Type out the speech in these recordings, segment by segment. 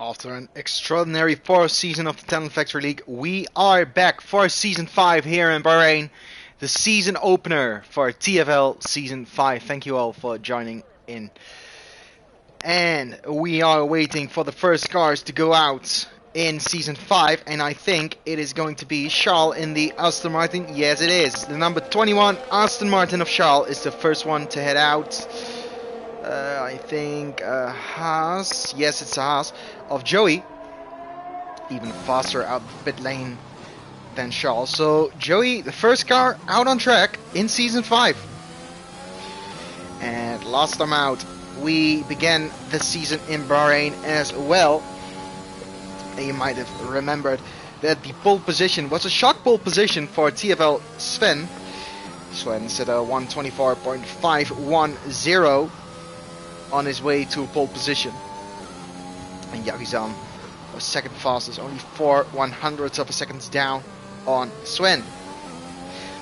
After an extraordinary fourth season of the Talent Factory League, we are back for Season 5 here in Bahrain. The season opener for TFL Season 5. Thank you all for joining in. And we are waiting for the first cars to go out in Season 5. And I think it is going to be Charles in the Aston Martin. Yes, it is. The number 21 Aston Martin of Charles is the first one to head out. I think Haas. Yes, it's a Haas of Joey. Even faster out of the pit lane than Charles. So Joey, the first car out on track in Season 5. And last time out, we began the season in Bahrain as well. And you might have remembered that the pole position was a shock pole position for TFL Sven. Sven set a 124.510 on his way to pole position. And Yagizan was second fastest, only 4/100ths of a second down on Sven.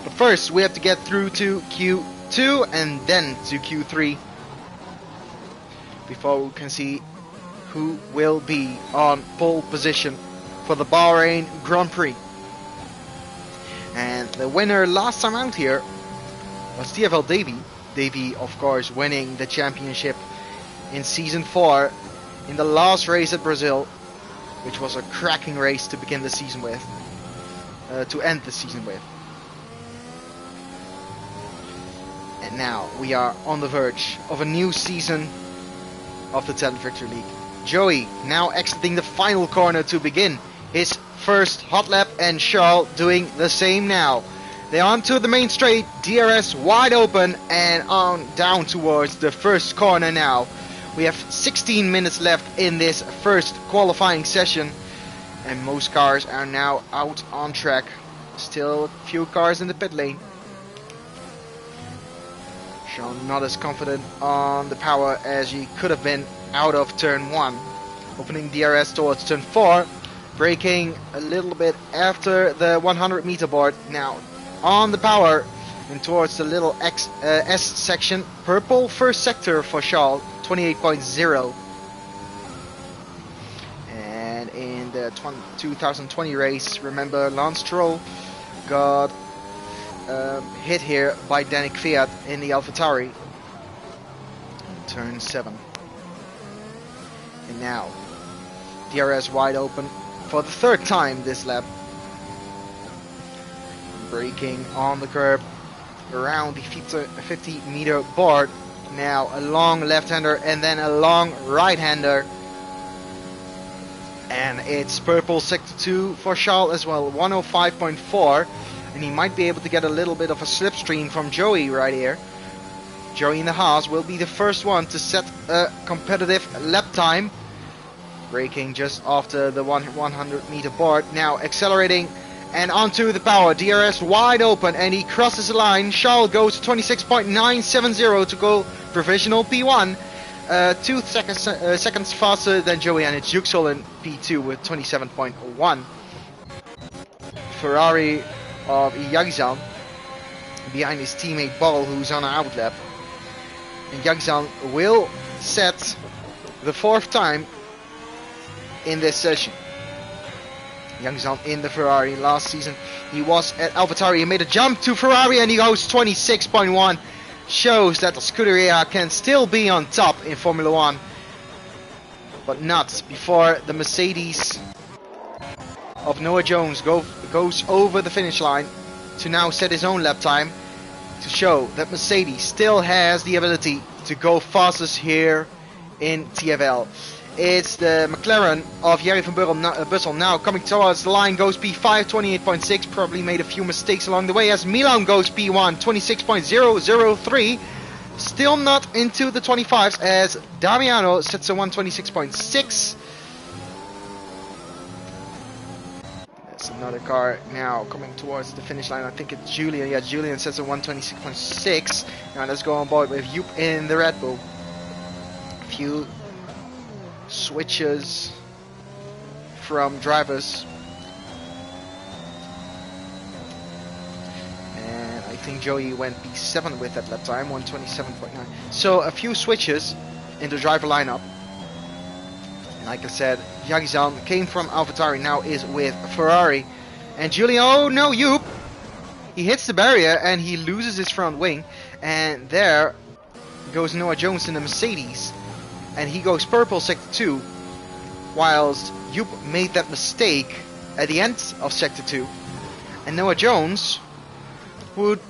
But first we have to get through to Q2 and then to Q3 before we can see who will be on pole position for the Bahrain Grand Prix. And the winner last time out here was TFL Davy. Davy, of course, winning the championship in Season 4 in the last race at Brazil, which was a cracking race to begin the season with, to end the season with. And now we are on the verge of a new season of the Talent Factory League. Joey now exiting the final corner to begin his first hot lap, and Charles doing the same now. They're onto the main straight, DRS wide open and on down towards the first corner now. We have 16 minutes left in this first qualifying session, and most cars are now out on track. Still a few cars in the pit lane. Sean not as confident on the power as he could have been out of turn 1. Opening DRS towards turn 4, braking a little bit after the 100 meter board. Now on the power and towards the little S section. Purple first sector for Charles, 28.0. And in the 2020 race, remember Lance Stroll got hit here by Danik Fiat in the AlphaTauri. Turn 7. And now DRS wide open for the third time this lap. Braking on the curb around the 50 meter board. Now a long left-hander and then a long right-hander. And it's purple sector 2 for Charles as well, 105.4. And he might be able to get a little bit of a slipstream from Joey right here. Joey in the Haas will be the first one to set a competitive lap time. Braking just after the 100 meter board. Now accelerating and onto the power. DRS wide open and he crosses the line. Charles goes 26.970 to go provisional P1. 2 seconds faster than Joey, and it's Yüksel in P2 with 27.1. Ferrari of Yagizan behind his teammate Ball, who's on an outlap. And Yagizan will set the 4th time in this session. Yagizan in the Ferrari. Last season he was at AlphaTauri. He made a jump to Ferrari and he goes 26.1. Shows that the Scuderia can still be on top in Formula 1, but not before the Mercedes of Noah Jones goes over the finish line to now set his own lap time, to show that Mercedes still has the ability to go fastest here in TFL. It's the McLaren of Jerry van Bussel now coming towards the line, goes P5, 28.6, probably made a few mistakes along the way as Milan goes P1, 26.003, still not into the 25s as Damiano sets a 126.6. There's another car now coming towards the finish line, I think it's Julian, yeah, Julian sets a 126.6. Now let's go on board with Joep in the Red Bull. A few switches from drivers, and I think Joey went P7 with that lap time, 127.9. So a few switches in the driver lineup. Like I said, Yagizan came from AlphaTauri, now is with Ferrari. And Julian, oh no, Joop! He hits the barrier and he loses his front wing. And there goes Noah Jones in the Mercedes. And he goes purple sector 2. Whilst Joop made that mistake at the end of sector 2. And Noah Jones would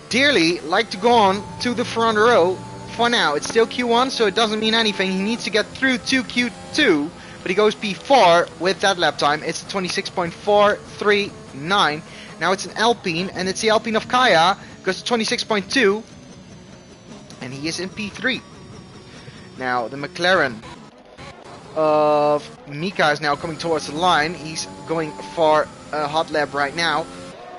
dearly like to go on to the front row. For now, it's still Q1, so it doesn't mean anything. He needs to get through to Q2, but he goes P4 with that lap time. It's 26.439. Now it's an Alpine, and it's the Alpine of Kaya, goes to 26.2, and he is in P3. Now the McLaren of Mika is now coming towards the line. He's going for a hot lap right now.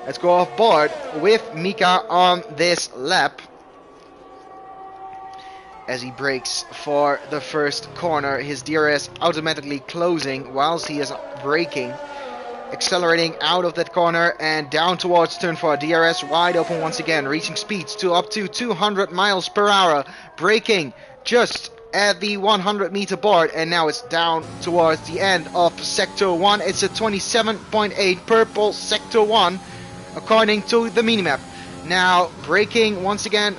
Let's go off board with Mika on this lap. As he brakes for the first corner, his DRS automatically closing whilst he is braking. Accelerating out of that corner and down towards turn 4. DRS wide open once again, reaching speeds to up to 200 miles per hour. Braking just at the 100 meter board, and now it's down towards the end of sector 1. It's a 27.8 purple sector 1 according to the minimap. Now braking once again.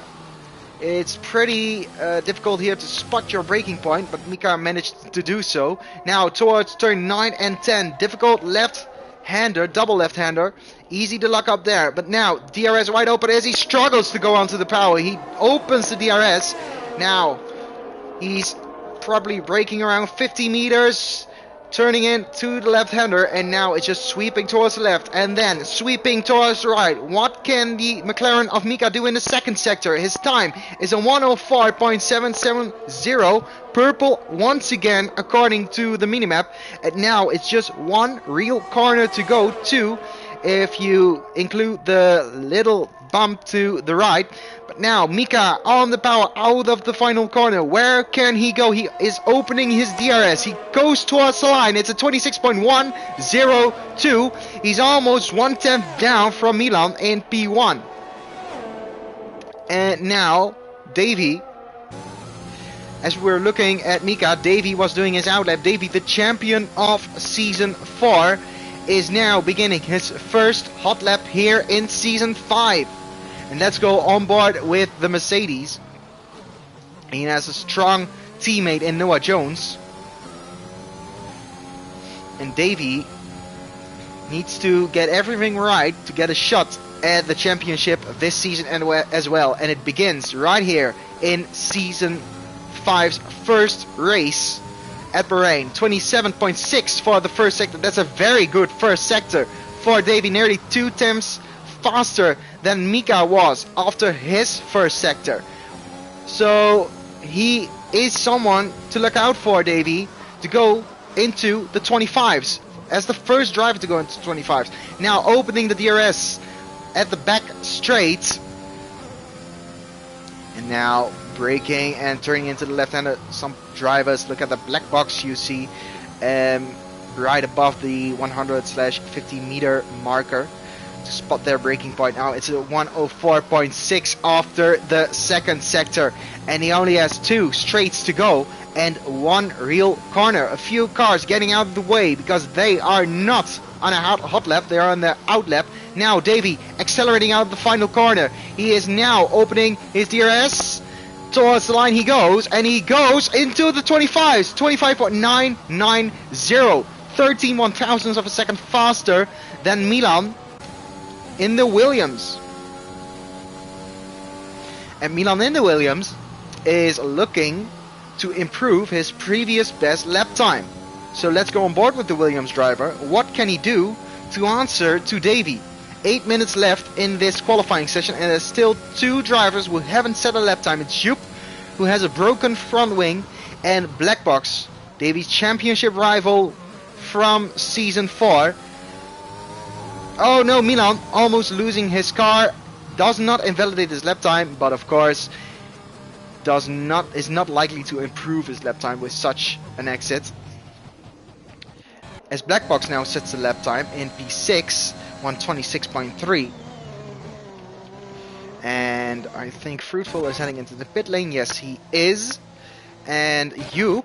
It's pretty difficult here to spot your braking point, but Mika managed to do so. Now towards turn 9 and 10, difficult left-hander, double left-hander. Easy to lock up there, but now DRS wide open as he struggles to go onto the power. He opens the DRS. Now he's probably braking around 50 meters. Turning in to the left-hander, and now it's just sweeping towards the left and then sweeping towards the right. What can the McLaren of Mika do in the second sector? His time is a 105.770, purple once again according to the minimap, and now it's just one real corner to go to if you include the little bump to the right. But now Mika on the power out of the final corner. Where can he go? He is opening his DRS. He goes towards the line. It's a 26.102. He's almost 1/10 down from Milan in P1. And now Davy, as we're looking at Mika, Davy was doing his outlap. Davy, the champion of season 4, is now beginning his first hot lap here in season 5. And let's go on board with the Mercedes. He has a strong teammate in Noah Jones. And Davy needs to get everything right to get a shot at the championship this season as well. And it begins right here in season 5's first race at Bahrain. 27.6 for the first sector. That's a very good first sector for Davy. Nearly 2 times faster than Mika was after his first sector. So he is someone to look out for, Davy, to go into the 25s as the first driver to go into 25s. Now opening the DRS at the back straight, and now braking and turning into the left-hander. Some drivers, look at the black box you see right above the 100/50 meter marker to spot their braking point. Now it's a 104.6 after the second sector, and he only has 2 straights to go and 1 real corner. A few cars getting out of the way because they are not on a hot lap, they are on the out lap. Now Davy accelerating out of the final corner. He is now opening his DRS. Towards the line he goes, and he goes into the 25s. 25.990, 13 1/1000ths of a second faster than Milan in the Williams. And Milan in the Williams is looking to improve his previous best lap time. So let's go on board with the Williams driver. What can he do to answer to Davy? 8 minutes left in this qualifying session, and there's still 2 drivers who haven't set a lap time. It's Joop, who has a broken front wing, and Black Box, Davy's championship rival from season 4. Oh no, Milan almost losing his car. Does not invalidate his lap time, but of course is not likely to improve his lap time with such an exit. As Black Box now sets the lap time in P6, 126.3. And I think Fruitful is heading into the pit lane. Yes, he is. And Joop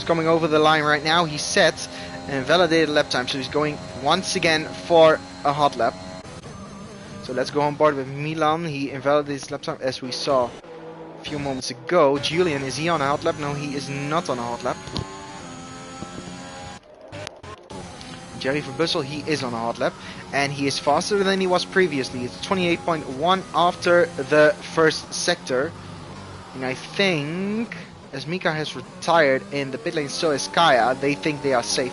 He's coming over the line right now. He's set and validated lap time, so he's going once again for a hot lap. So let's go on board with Milan. He invalidates lap time as we saw a few moments ago. Julian, is he on a hot lap? No, he is not on a hot lap. Jerry van Bussel, he is on a hot lap, and he is faster than he was previously. It's 28.1 after the first sector. And I think, as Mika has retired in the pit lane, so is Kaya. They think they are safe.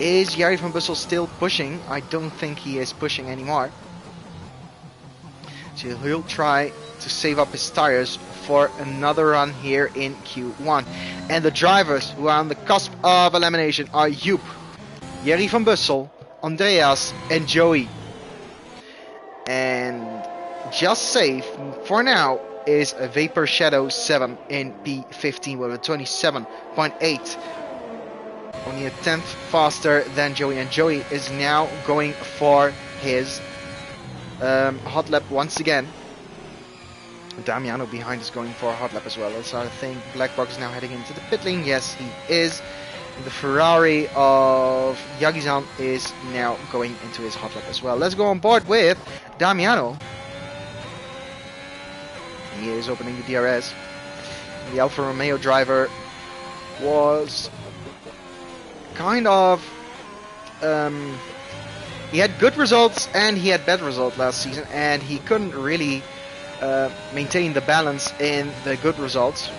Is Jerry van Bussel still pushing? I don't think he is pushing anymore. So he'll try to save up his tires for another run here in Q1. And the drivers who are on the cusp of elimination are Joep, Jerry van Bussel, Andreas and Joey. And just safe for now is a Vapor Shadow 7 in P15 with a 27.8. Only a tenth faster than Joey, and Joey is now going for his hot lap once again. Damiano behind is going for a hot lap as well. So I think Blackbox is now heading into the pit lane. Yes, he is. The Ferrari of Yagizan is now going into his hot lap as well. Let's go on board with Damiano. He is opening the DRS. The Alfa Romeo driver was kind of... he had good results and he had bad results last season, and he couldn't really maintain the balance in the good results.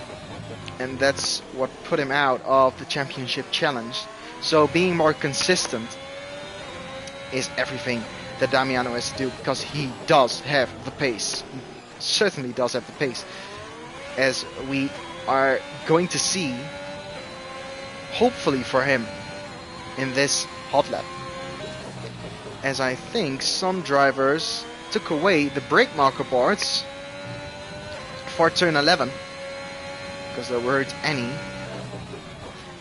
And that's what put him out of the championship challenge. So being more consistent is everything that Damiano has to do, because he does have the pace. He certainly does have the pace, as we are going to see, hopefully for him, in this hot lap. As I think some drivers took away the brake marker boards for turn 11, because there weren't any.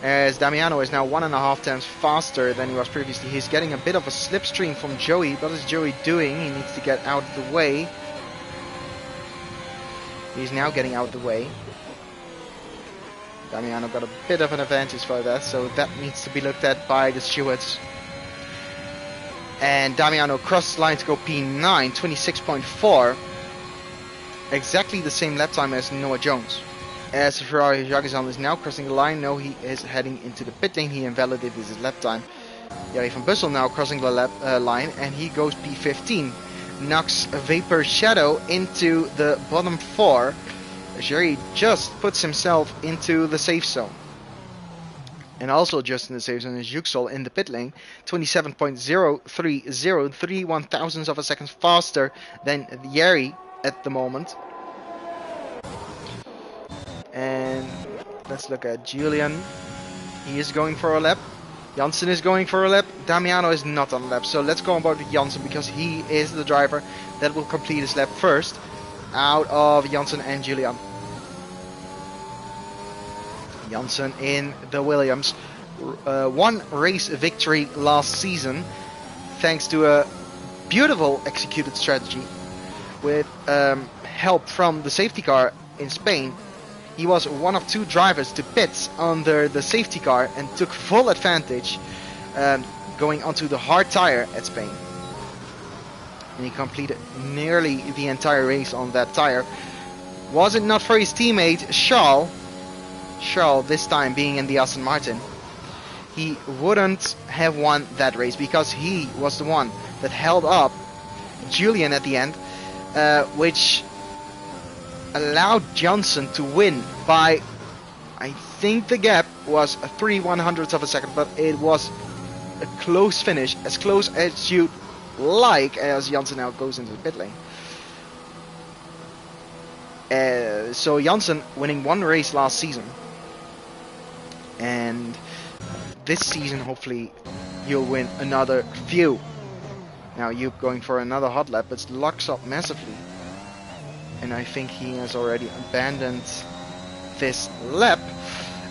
As Damiano is now 1.5 times faster than he was previously. He's getting a bit of a slipstream from Joey. What is Joey doing? He needs to get out of the way. He's now getting out of the way. Damiano got a bit of an advantage for that, so that needs to be looked at by the stewards. And Damiano crossed the line to go P9, 26.4. Exactly the same lap time as Noah Jones. As Ferrari Jagizan is now crossing the line, no, he is heading into the pit lane. He invalidated his lap time. Jerry van Bussel now crossing the line, and he goes P15. Knocks Vapor Shadow into the bottom 4. Jerry just puts himself into the safe zone. And also just in the safe zone is Yüksel in the pit lane. 27.030, 31 thousandths of a second faster than Jerry at the moment. And let's look at Julian. He is going for a lap. Janssen is going for a lap. Damiano is not on a lap. So let's go on board with Janssen, because he is the driver that will complete his lap first out of Janssen and Julian. Janssen in the Williams. One race victory last season thanks to a beautiful executed strategy with help from the safety car in Spain. He was one of 2 drivers to pit under the safety car and took full advantage going onto the hard tire at Spain. And he completed nearly the entire race on that tire. Was it not for his teammate Charles, this time being in the Aston Martin, he wouldn't have won that race, because he was the one that held up Julian at the end, which allowed Johnson to win by, I think the gap was 3/100ths of a second, but it was a close finish, as close as you'd like, as Janssen now goes into the pit lane. So Janssen winning 1 race last season, and this season hopefully you'll win another few. Now you going for another hot lap, but it locks up massively. And I think he has already abandoned this lap.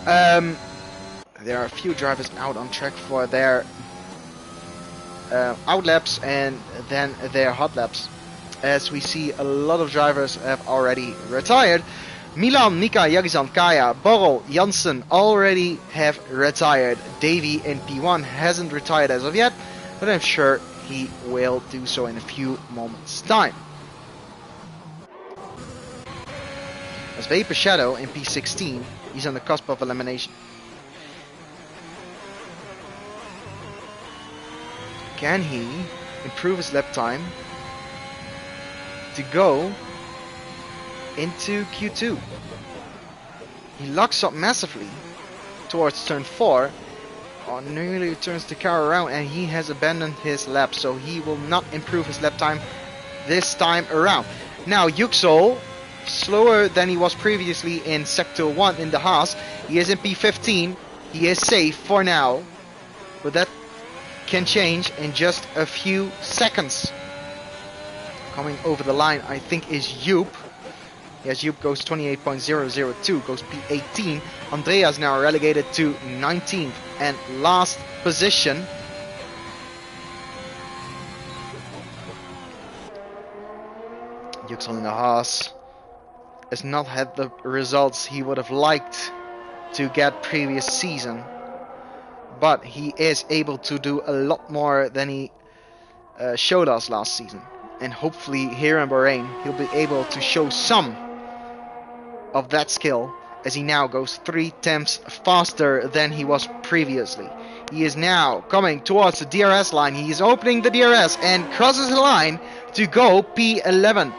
There are a few drivers out on track for their out laps and then their hot laps. As we see, a lot of drivers have already retired. Milan, Mika, Jagizan, Kaya, Borrell, Janssen already have retired. Davy in P1 hasn't retired as of yet, but I'm sure he will do so in a few moments' time. As Vapor Shadow in P16, he's on the cusp of elimination. Can he improve his lap time to go into Q2? He locks up massively towards turn 4. Nearly turns the car around and he has abandoned his lap, so he will not improve his lap time this time around. Now Yüksel, slower than he was previously in Sector 1 in the Haas. He is in P15. He is safe for now, but that can change in just a few seconds. Coming over the line, I think, is Joop. Yes, Joop goes 28.002, goes P18. Andreas now relegated to 19th and last position. Yüksel in the Haas has not had the results he would have liked to get previous season, but he is able to do a lot more than he showed us last season, and hopefully here in Bahrain he'll be able to show some of that skill, as he now goes 3 tenths faster than he was previously. He is now coming towards the DRS line. He is opening the DRS and crosses the line to go P11.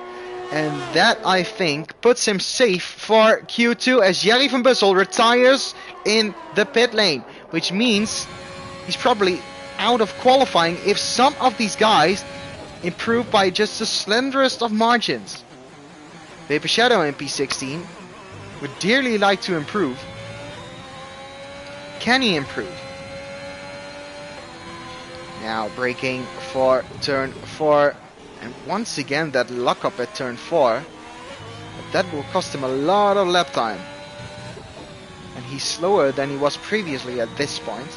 And that, I think, puts him safe for Q2 as Jerry van Bussel retires in the pit lane, which means he's probably out of qualifying if some of these guys improve by just the slenderest of margins. Vapor Shadow in P16 would dearly like to improve. Can he improve? Now braking for turn 4. And once again that lockup at turn 4. But that will cost him a lot of lap time. And he's slower than he was previously at this point.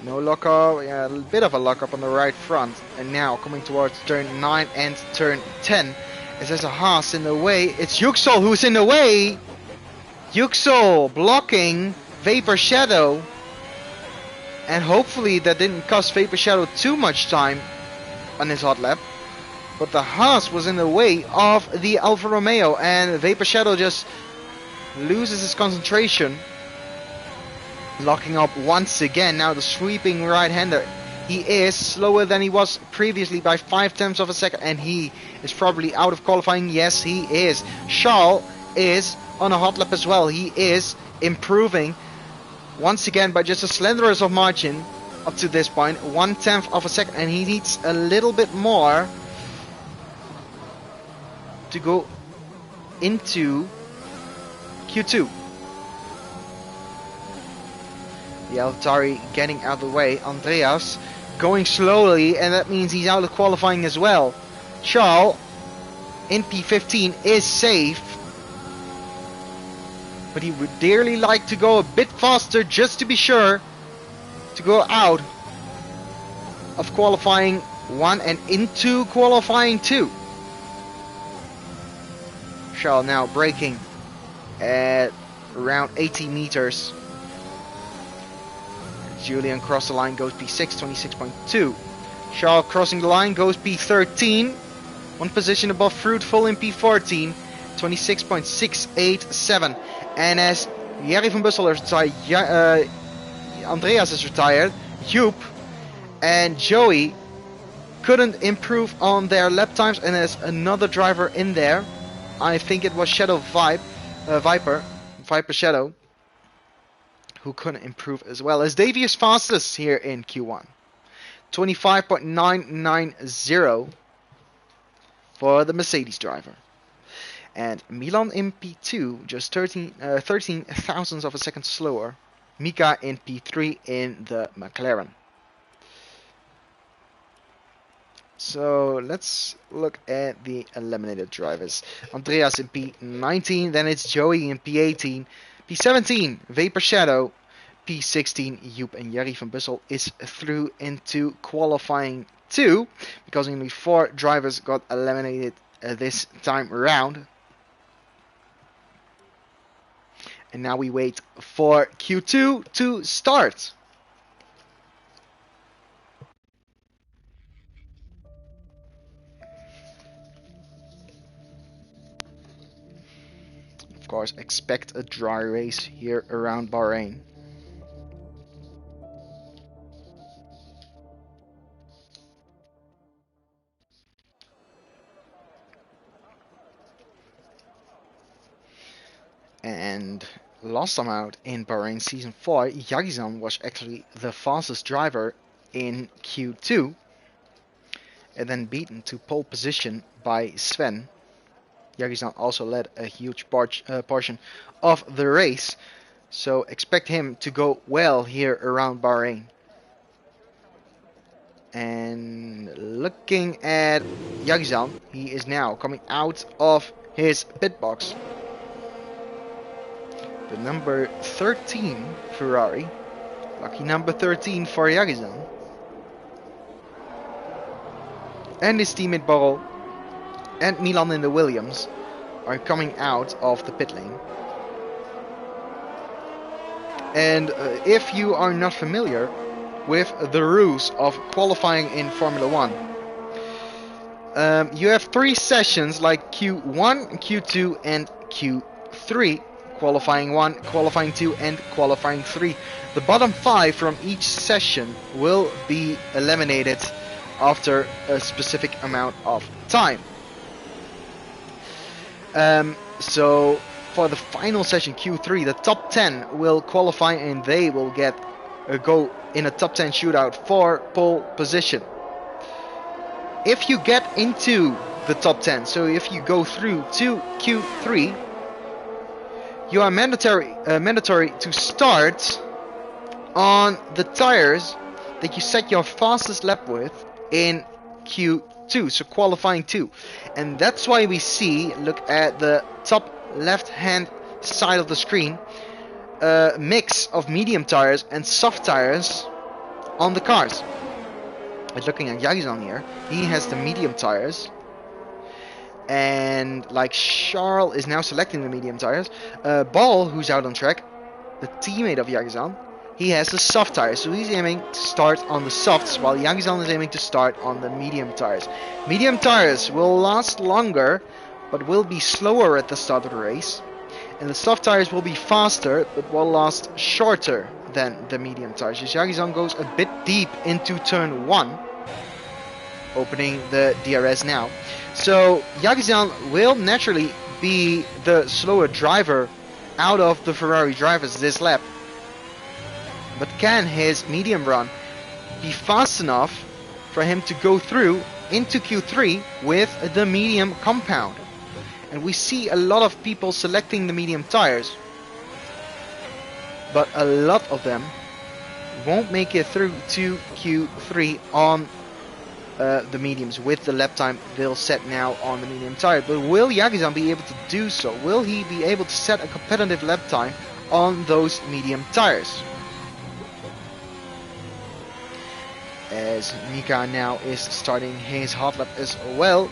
No lockup, yeah, a bit of a lockup on the right front. And now coming towards turn 9 and turn 10. As there's a Haas in the way. It's Yüksel who's in the way. Yüksel blocking Vapor Shadow. And hopefully that didn't cost Vapor Shadow too much time on his hot lap. But the Haas was in the way of the Alfa Romeo, and Vapor Shadow just loses his concentration. Locking up once again. Now the sweeping right-hander. He is slower than he was previously by 5 tenths of a second, and he is probably out of qualifying. Yes, he is. Charles is on a hot lap as well. He is improving once again by just the slenderest of margin up to this point, 1 tenth of a second, and he needs a little bit more to go into Q2. The AlphaTauri getting out of the way. Andreas going slowly, and that means he's out of qualifying as well. Charles in P15 is safe, but he would dearly like to go a bit faster just to be sure to go out of qualifying 1 and into qualifying 2. Charles now braking at around 80 meters. Julian crossed the line, goes P6, 26.2. Charles crossing the line, goes P13. 1 position above Fruitful in P14, 26.687. And as Jerry van Bussel is retired, Andreas is retired, Joop and Joey couldn't improve on their lap times, and there's another driver in there. I think it was Shadow Viper Shadow, who couldn't improve as well, as Davy is fastest here in Q1. 25.990 for the Mercedes driver. And Milan in P2, just 13 thousandths of a second slower. Mika in P3 in the McLaren. So let's look at the eliminated drivers. Andreas in P19, then it's Joey in P18. P17, Vapor Shadow. P16, Joop and Jerry van Bussel is through into qualifying 2, because only 4 drivers got eliminated this time around. And now we wait for Q2 to start. Of course, expect a dry race here around Bahrain. And last time out in Bahrain Season 4, Yagizan was actually the fastest driver in Q2. And then beaten to pole position by Sven. Yagizan also led a huge portion of the race. So expect him to go well here around Bahrain. And looking at Yagizan, he is now coming out of his pit box. The number 13 Ferrari. Lucky number 13 for Yagizan. And his teammate Borrell and Milan in the Williams are coming out of the pit lane. And if you are not familiar with the rules of qualifying in Formula 1, you have 3 sessions like Q1, Q2 and Q3. Qualifying 1, qualifying 2 and qualifying 3. The bottom 5 from each session will be eliminated after a specific amount of time. So for the final session Q3, the top 10 will qualify and they will get go in a top 10 shootout for pole position. If you get into the top 10, so if you go through to Q3, you are mandatory to start on the tires that you set your fastest lap with in Q2, so qualifying 2. And that's why we see, look at the top left hand side of the screen, a mix of medium tires and soft tires on the cars. But looking at Yagizan here, he has the medium tires. And like Charles is now selecting the medium tires. Ball, who's out on track, the teammate of Yagizan, he has the soft tires, so he's aiming to start on the softs, while Yagizan is aiming to start on the medium tires. Medium tires will last longer, but will be slower at the start of the race. And the soft tires will be faster, but will last shorter than the medium tires. So Yagizan goes a bit deep into turn 1, opening the DRS now. So Yagizan will naturally be the slower driver out of the Ferrari drivers this lap. But can his medium run be fast enough for him to go through into Q3 with the medium compound? And we see a lot of people selecting the medium tires, but a lot of them won't make it through to Q3 on the mediums with the lap time they'll set now on the medium tire. But will Yagizan be able to do so? Will he be able to set a competitive lap time on those medium tires? As Mika now is starting his hot lap as well.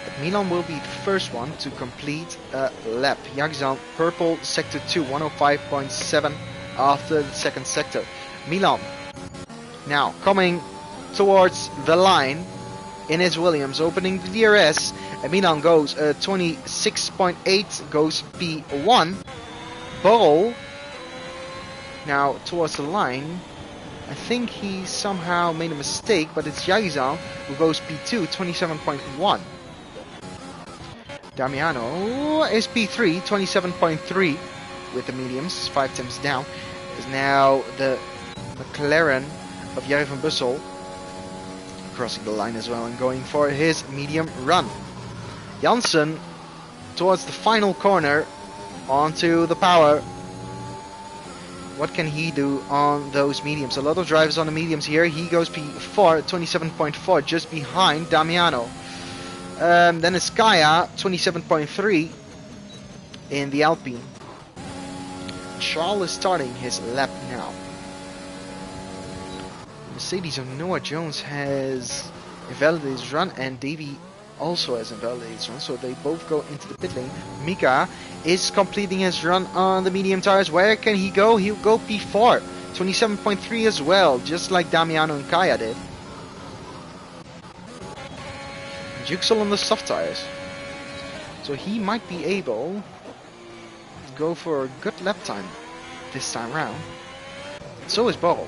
But Milan will be the first one to complete a lap. Yagizan, purple, sector 2, 105.7 after the second sector. Milan now coming towards the line in his Williams, opening the DRS, and Milan goes 26.8, goes P1. Borrell now towards the line. I think he somehow made a mistake, but it's Yagizan who goes P2, 27.1. Damiano is P3, 27.3 with the mediums, 5 tenths down. Is now the McLaren of Jerry van Bussel crossing the line as well and going for his medium run. Janssen towards the final corner onto the power. What can he do on those mediums? A lot of drivers on the mediums here. He goes P4, 27.4, just behind Damiano. Then it's Kaya, 27.3 in the Alpine. Charles is starting his lap now. Mercedes of Noah Jones has invalidated his run, and Davey also has invalidated his run, so they both go into the pit lane. Mika is completing his run on the medium tires. Where can he go? He'll go P4. 27.3 as well, just like Damiano and Kaya did. Juxel on the soft tires. So he might be able to go for a good lap time this time round. So is Borrell,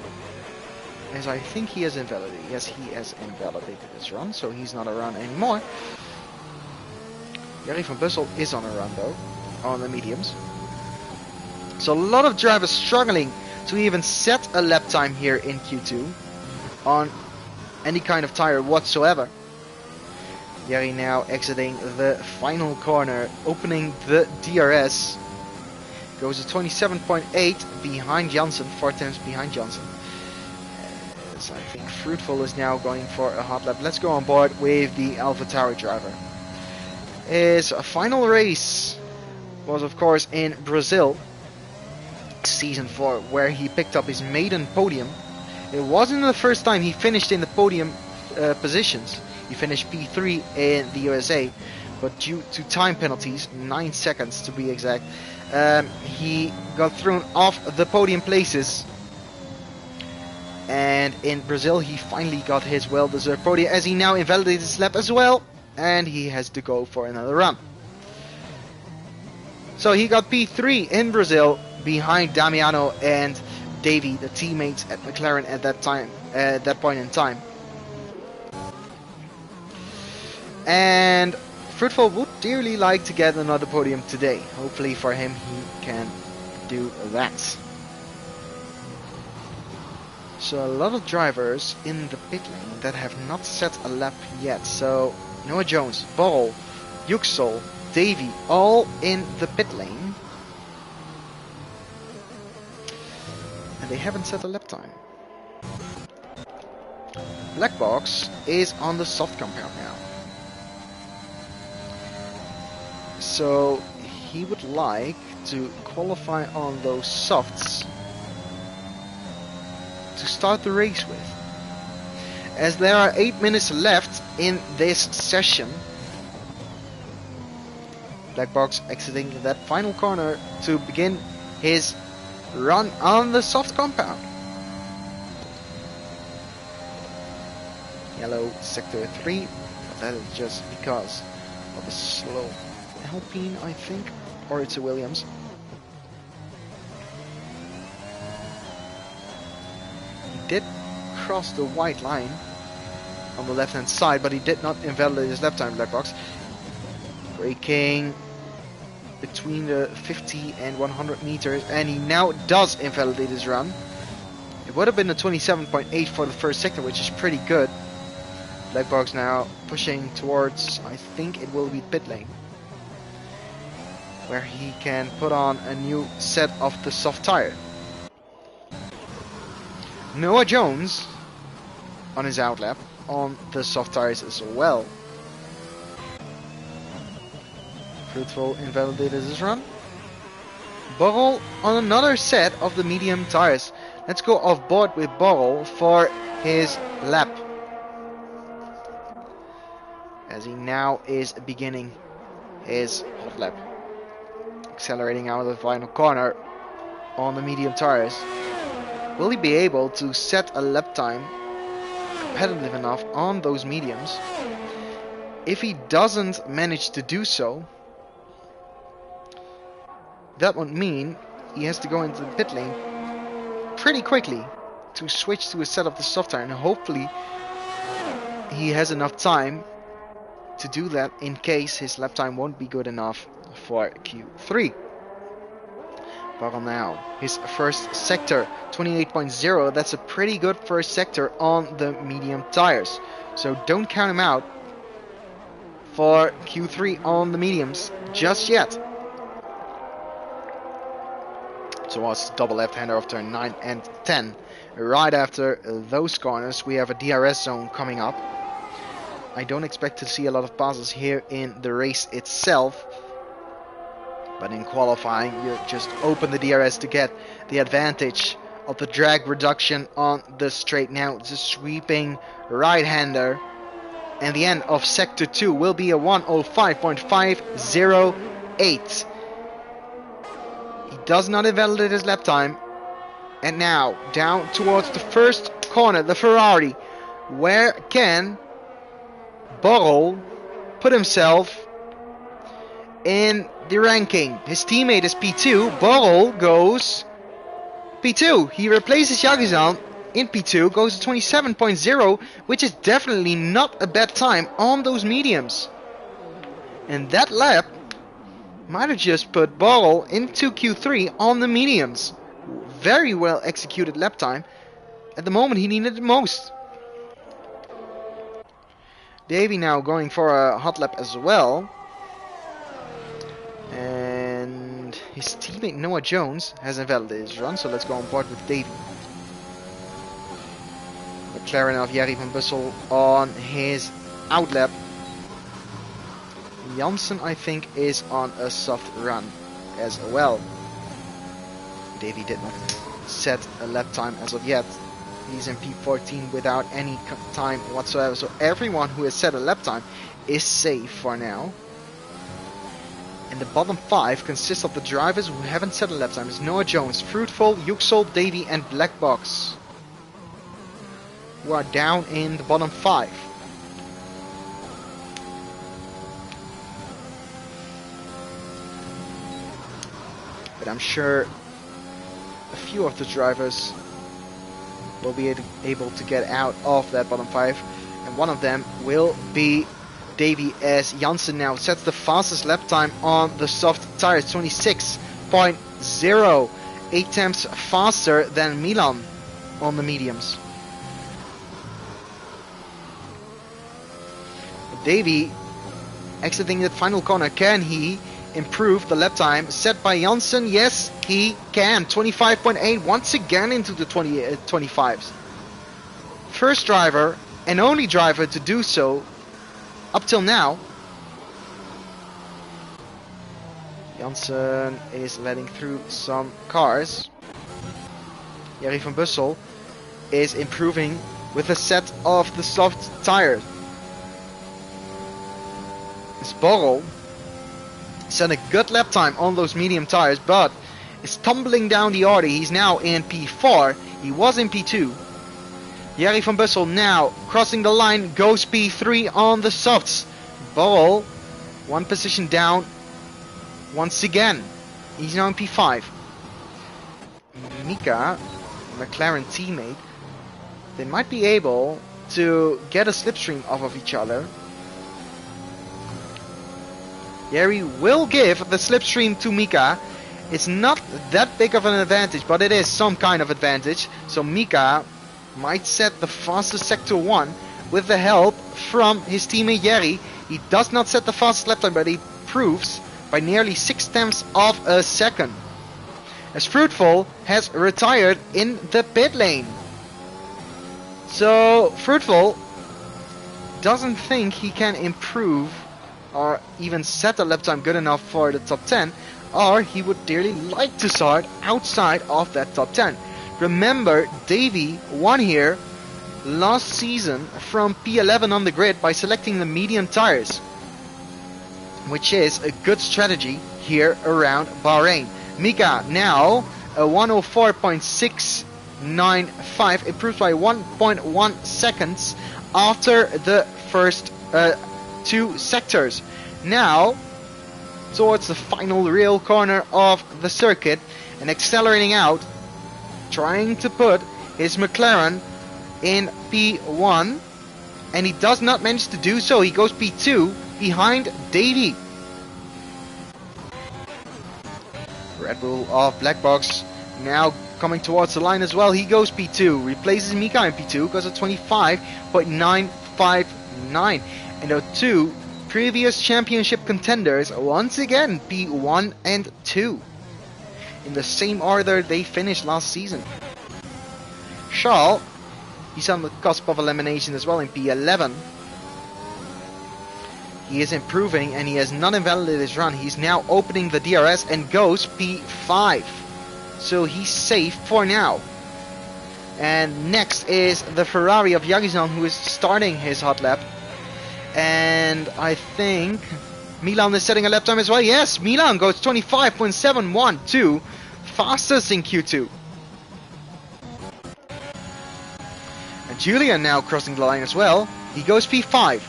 as I think he has invalidated. Yes, he has invalidated his run, so he's not a run anymore. Jerry van Bussel is on a run though, on the mediums. So a lot of drivers struggling to even set a lap time here in Q2 on any kind of tire whatsoever. Jerry now exiting the final corner, opening the DRS. Goes to 27.8 behind Janssen, 4 tenths behind Janssen. So I think Fruitful is now going for a hot lap. Let's go on board with the AlphaTauri driver. His final race was of course in Brazil, season 4, where he picked up his maiden podium. It wasn't the first time he finished in the podium positions. He finished P3 in the USA, but due to time penalties, 9 seconds to be exact, he got thrown off the podium places. And in Brazil he finally got his well-deserved podium, as he now invalidated his lap as well, and he has to go for another run. So he got P3 in Brazil behind Damiano and Davey, the teammates at McLaren at that point in time. And Fruitful would dearly like to get another podium today. Hopefully for him he can do that. So a lot of drivers in the pit lane that have not set a lap yet. So Noah Jones, Borrell, Juxel, Davey, all in the pit lane. And they haven't set a lap time. Black Box is on the soft compound now. So he would like to qualify on those softs to start the race with. As there are 8 minutes left in this session, Black Box exiting that final corner to begin his run on the soft compound. Yellow sector 3, but that is just because of a slow Alpine, I think, or it's a Williams. He did cross the white line on the left hand side, but he did not invalidate his lap time, Black Box. Braking between the 50 and 100 meters, and he now does invalidate his run. It would have been a 27.8 for the first sector, which is pretty good. Black Box now pushing towards, I think it will be pit lane, where he can put on a new set of the soft tire. Noah Jones on his outlap on the soft tires as well. Fruitful invalidated his run. Borrell on another set of the medium tires. Let's go off board with Borrell for his lap, as he now is beginning his hot lap. Accelerating out of the final corner on the medium tires. Will he be able to set a lap time competitive enough on those mediums? If he doesn't manage to do so, that would mean he has to go into the pit lane pretty quickly to switch to a set of the soft tire, and hopefully he has enough time to do that in case his lap time won't be good enough for Q3. Borrell now, his first sector, 28.0. That's a pretty good first sector on the medium tires. So don't count him out for Q3 on the mediums just yet. Towards the double left-hander of turn 9 and 10. Right after those corners, we have a DRS zone coming up. I don't expect to see a lot of passes here in the race itself, but in qualifying you just open the DRS to get the advantage of the drag reduction on the straight. Now it's a sweeping right-hander And the end of Sector 2 will be a 1:05.508. He does not invalidate his lap time. And now, down towards the first corner, the Ferrari. Where can Borrell put himself in the ranking? His teammate is P2. Borrell goes P2. He replaces Yagizan in P2, goes to 27.0, which is definitely not a bad time on those mediums. And that lap might have just put Borrell into Q3 on the mediums. Very well executed lap time. At the moment he needed it most. Davey now going for a hot lap as well. And his teammate Noah Jones has invalidated his run, so let's go on board with Davey. McLaren of Jerry van Bussel on his outlap. Janssen, I think, is on a soft run as well. Davey did not set a lap time as of yet. He's in P14 without any time whatsoever. So everyone who has set a lap time is safe for now. And the bottom 5 consists of the drivers who haven't set a lap time. It's Noah Jones, Fruitful, Yuxel, Davey and Blackbox, who are down in the bottom 5. But I'm sure a few of the drivers will be able to get out of that bottom 5, and one of them will be Davey, as Janssen now sets the fastest lap time on the soft tires, 26.0, 8 tenths faster than Milan on the mediums. Davey exiting that final corner, can he improve the lap time set by Janssen? Yes, he can. 25.8 once again into the 25s. First driver and only driver to do so up till now. Janssen is letting through some cars. Jerry van Bussel is improving with a set of the soft tires. Borrell set a good lap time on those medium tires, but is tumbling down the order. He's now in P4. He was in P2. Jerry van Bussel now crossing the line, goes P3 on the softs. Borrell one position down once again. He's now in P5. Mika, McLaren teammate, they might be able to get a slipstream off of each other. Jerry will give the slipstream to Mika. It's not that big of an advantage, but it is some kind of advantage. So Mika might set the fastest Sector 1 with the help from his teammate Jerry. He does not set the fastest lap time, but he proves by nearly 6 tenths of a second. As Fruitful has retired in the pit lane. So Fruitful doesn't think he can improve or even set a lap time good enough for the top 10, or he would dearly like to start outside of that top 10. Remember, Davey won here last season from P11 on the grid by selecting the medium tires, which is a good strategy here around Bahrain. Mika now a 104.695, improved by 1.1 seconds after the first 2 sectors. Now towards the final real corner of the circuit and accelerating out, trying to put his McLaren in P1, and he does not manage to do so. He goes P2 behind Davey. Red Bull of Blackbox now coming towards the line as well. He goes P2, replaces Mika in P2, goes at 25.959. And the 2 previous championship contenders once again P1 and 2 in the same order they finished last season. Charles, he's on the cusp of elimination as well in P11. He is improving and he has not invalidated his run. He's now opening the DRS and goes P5. So he's safe for now. And next is the Ferrari of Yagizan, who is starting his hot lap. And I think Milan is setting a lap time as well. Yes, Milan goes 25.712, fastest in Q2. And Julian now crossing the line as well. He goes P5.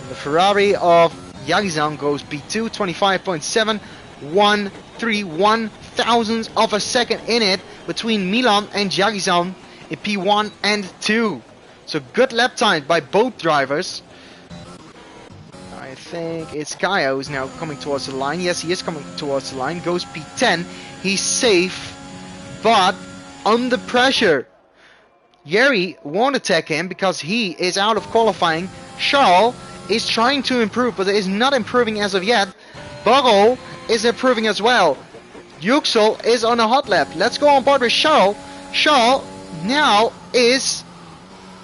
And the Ferrari of Yagizan goes P2, 25.713, thousandths of a second in it between Milan and Yagizan in P1 and 2. So good lap time by both drivers. I think it's Kaya who's now coming towards the line. Yes, he is coming towards the line. Goes P10. He's safe, but under pressure. Yeri won't attack him because he is out of qualifying. Charles is trying to improve, but is not improving as of yet. Burrow is improving as well. Yüksel is on a hot lap. Let's go on board with Charles. Charles now is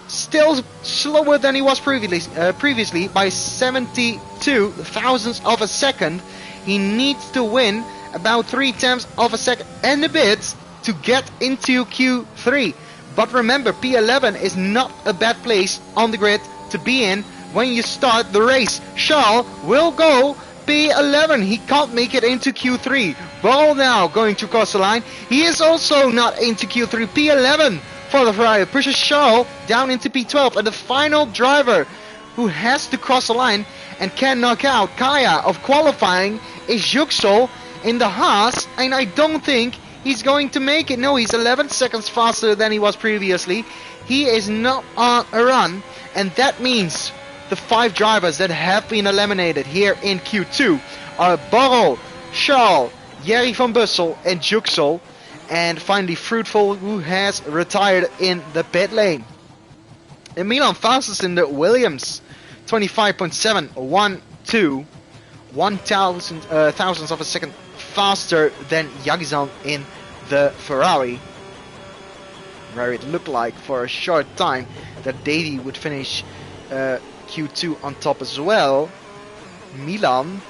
still slower than he was previously by 72 thousandths of a second. He needs to win about 3/10 of a second and a bit to get into Q3. But remember, P11 is not a bad place on the grid to be in when you start the race. Charles will go P11. He can't make it into Q3. Ball now going to cross the line. He is also not into Q3. P11 for the Ferrari. Pushes Charles down into P12. And the final driver who has to cross the line and can knock out Kaya of qualifying is Yüksel in the Haas. And I don't think he's going to make it. No, he's 11 seconds faster than he was previously. He is not on a run. And that means the 5 drivers that have been eliminated here in Q2 are Borrell, Charles, Jerry van Bussel and Yüksel. And finally Fruitful, who has retired in the pit lane. And Milan fastest in the Williams. 25.712. 1,000 thousandths of a second faster than Yagizan in the Ferrari. Where it looked like for a short time that Davy would finish Q2 on top as well. Milan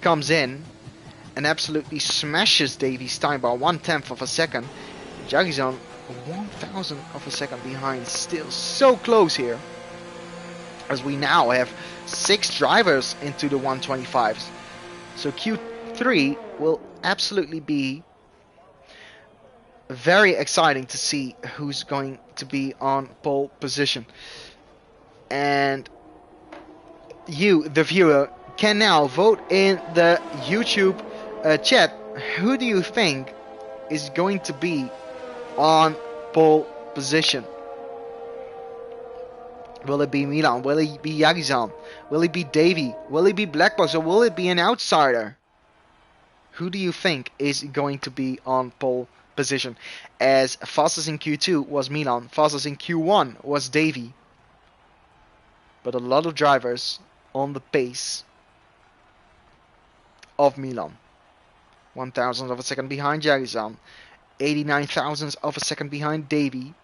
comes in and absolutely smashes Davy's time by 1/10 of a second. Yagizan 1,000 of a second behind, still so close here. As we now have 6 drivers into the 125s. So Q3 will absolutely be very exciting to see who's going to be on pole position. And you, the viewer, can now vote in the YouTube chat. Who do you think is going to be on pole position? Will it be Milan? Will it be Yagizan? Will it be Davy? Will it be Blackbox? Or will it be an outsider? Who do you think is going to be on pole position? As fastest in Q2 was Milan, fastest in Q1 was Davy. But a lot of drivers on the pace of Milan. 1,000 of a second behind Yagizan. 89 thousandths of a second behind Davy.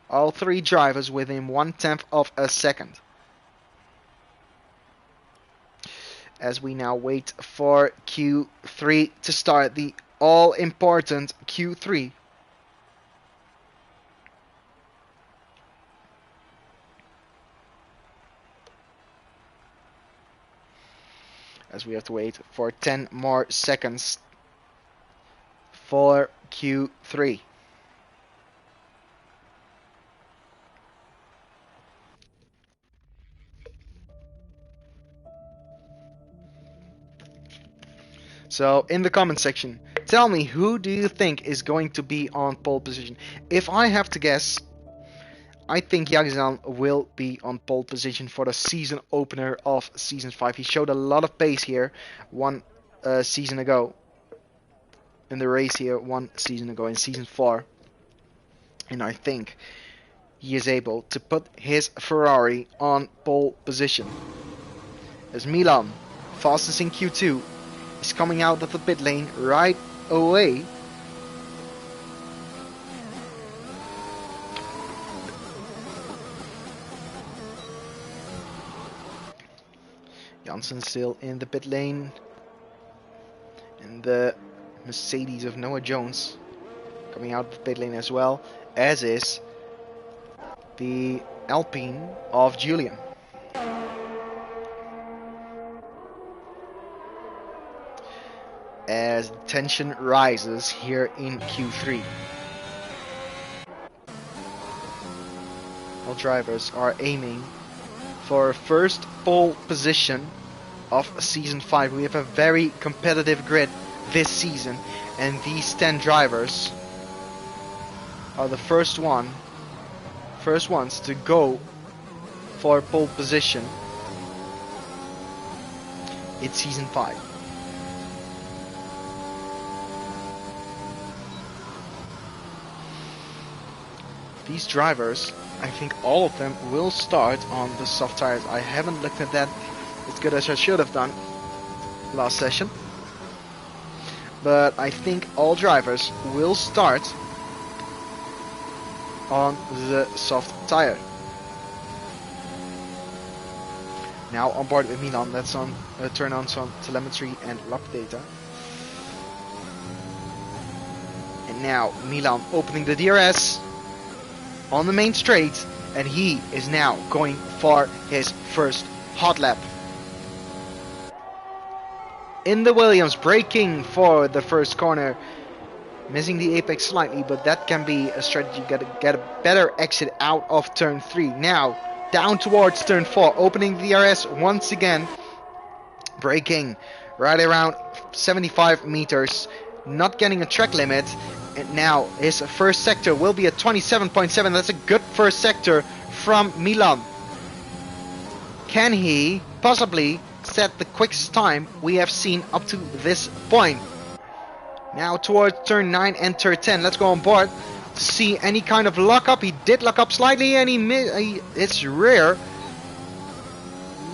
All 3 drivers within 1/10 of a second. As we now wait for Q3 to start, the all-important Q3. As we have to wait for 10 more seconds for Q3. So in the comment section, tell me, who do you think is going to be on pole position? If I have to guess, I think Yagizan will be on pole position for the season opener of Season 5. He showed a lot of pace here one season ago. In the race here one season ago in Season 4. And I think he is able to put his Ferrari on pole position. As Milan, fastest in Q2, is coming out of the pit lane right away. Janssen still in the pit lane. And the Mercedes of Noah Jones coming out of the pit lane as well. As is the Alpine of Julian. As tension rises here in Q3. All drivers are aiming for first pole position of Season 5. We have a very competitive grid this season, and these 10 drivers are the first ones to go for pole position in Season 5. These drivers, I think all of them will start on the soft tires. I haven't looked at that as good as I should have done last session. But I think all drivers will start on the soft tire. Now on board with Milan, let's turn on some telemetry and lap data. And now Milan opening the DRS on the main straight, and he is now going for his first hot lap. In the Williams, braking for the first corner, missing the apex slightly, but that can be a strategy. Got to get a better exit out of turn 3. Now down towards turn 4, opening the DRS once again, braking right around 75 meters, not getting a track limit. And now his first sector will be at 27.7. That's a good first sector from Milan. Can he possibly set the quickest time we have seen up to this point? Now towards turn 9 and turn 10. Let's go on board to see any kind of lock up. He did lock up slightly, and its rear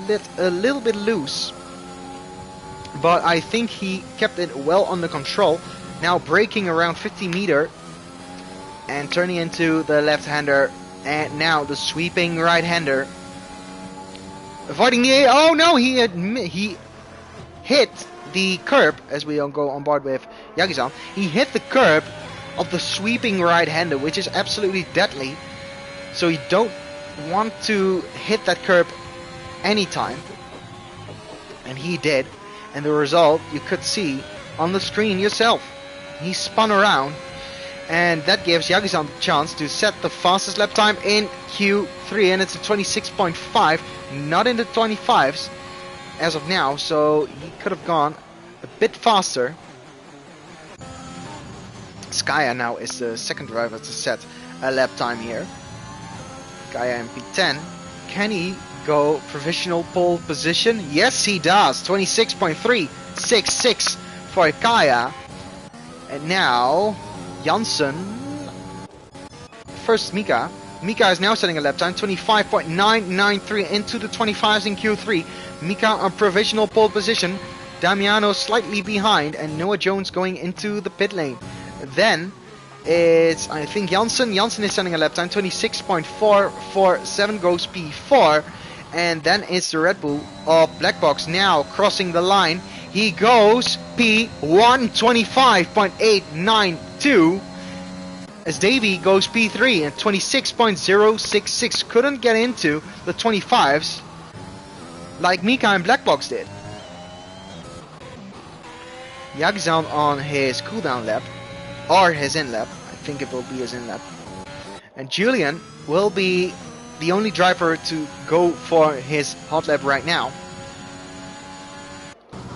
lit a little bit loose, but I think he kept it well under control. Now braking around 50 meter and turning into the left-hander, and now the sweeping right-hander, avoiding the oh no, he hit the curb. As we go on board with Yagi-san, he hit the curb of the sweeping right-hander, which is absolutely deadly, so you don't want to hit that curb anytime, and he did, and the result you could see on the screen yourself. He spun around, and that gives Yagi-san the chance to set the fastest lap time in Q3, and it's a 26.5, not in the 25s as of now, so he could have gone a bit faster. Skaya now is the second driver to set a lap time here. Kaya in P10. Can he go provisional pole position? Yes, he does. 26.366 for Kaya. And now Janssen. First Mika. Mika is now setting a lap time, 25.993 into the 25s in Q3. Mika on provisional pole position. Damiano slightly behind, and Noah Jones going into the pit lane. Then it's, I think, Janssen. Janssen is setting a lap time, 26.447, goes P4. And then it's the Red Bull of Black Box now crossing the line. He goes P125.892. As Davey goes P3 and 26.066. Couldn't get into the 25s like Mika and Black Box did. Yagzan on his cooldown lap, or his in lap. I think it will be his in lap. And Julian will be the only driver to go for his hot lap right now.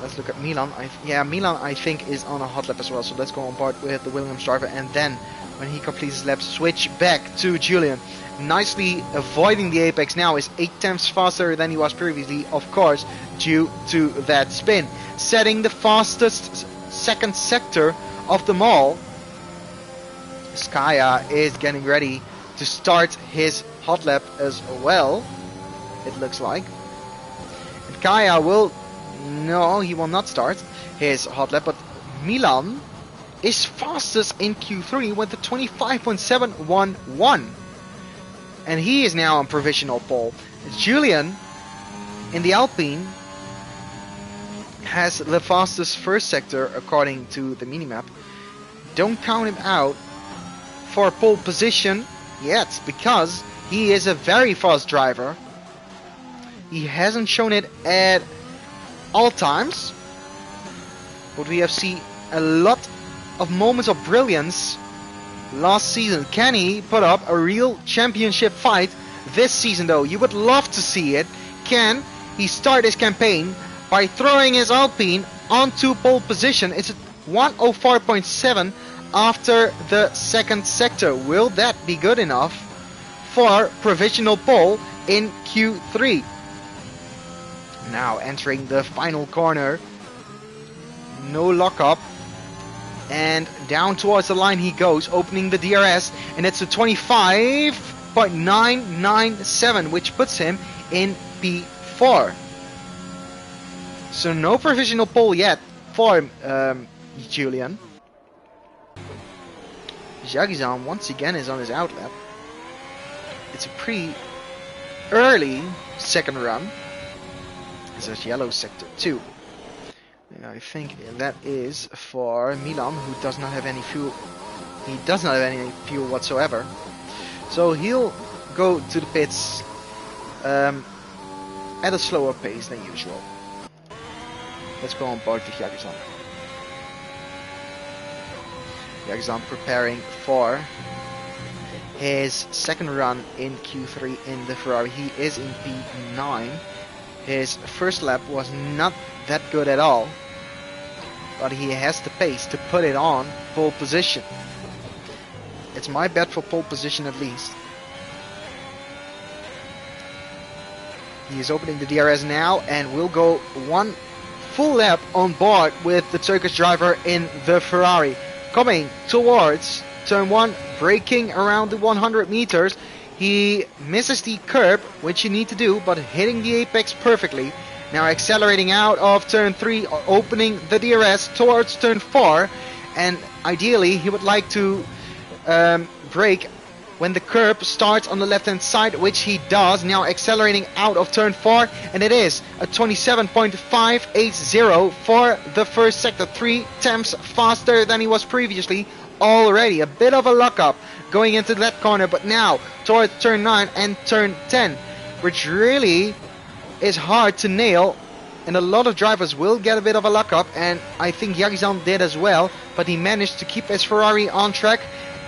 Let's look at Milan. Milan I think is on a hot lap as well. So let's go on board with the Williams driver, and then when he completes his lap, switch back to Julian. Nicely avoiding the apex now, is 8 tenths faster than he was previously, of course, due to that spin. Setting the fastest second sector of them all. Skaya is getting ready to start his hot lap as well, it looks like. And Kaya will... No, he will not start his hot lap, but Milan is fastest in Q3 with the 25.711. And he is now on provisional pole. Julian in the Alpine has the fastest first sector according to the minimap. Don't count him out for pole position yet, because He is a very fast driver. He hasn't shown it at all times, but we have seen a lot of moments of brilliance last season. Can he put up a real championship fight this season though? You would love to see it. Can he start his campaign by throwing his Alpine onto pole position? It's at 104.7 after the second sector. Will that be good enough for provisional pole in Q3? Now entering the final corner. No lockup. And down towards the line he goes, opening the DRS, and it's a 25.997, which puts him in P4. So no provisional pole yet for Julian. Jagisan once again is on his outlap. It's a pretty early second run. This is yellow sector 2. I think that is for Milan, who does not have any fuel. He does not have any fuel whatsoever. So he'll go to the pits at a slower pace than usual. Let's go on board with Jagisan. Jagisan preparing for his second run in Q3 in the Ferrari. He is in P9. His first lap was not that good at all, but he has the pace to put it on pole position. It's my bet for pole position at least. He is opening the DRS now and will go one full lap on board with the Turkish driver in the Ferrari. Coming towards turn 1, braking around the 100 meters. He misses the curb, which you need to do, but hitting the apex perfectly. Now accelerating out of turn 3, opening the DRS towards turn 4, and ideally he would like to brake when the curb starts on the left hand side, which he does. Now accelerating out of turn 4, and it is a 27.580 for the first sector, 3 tenths faster than he was previously. Already a bit of a lockup going into that corner, but now towards turn 9 and turn 10, which really is hard to nail, and a lot of drivers will get a bit of a lockup, and I think Jagisan did as well, but he managed to keep his Ferrari on track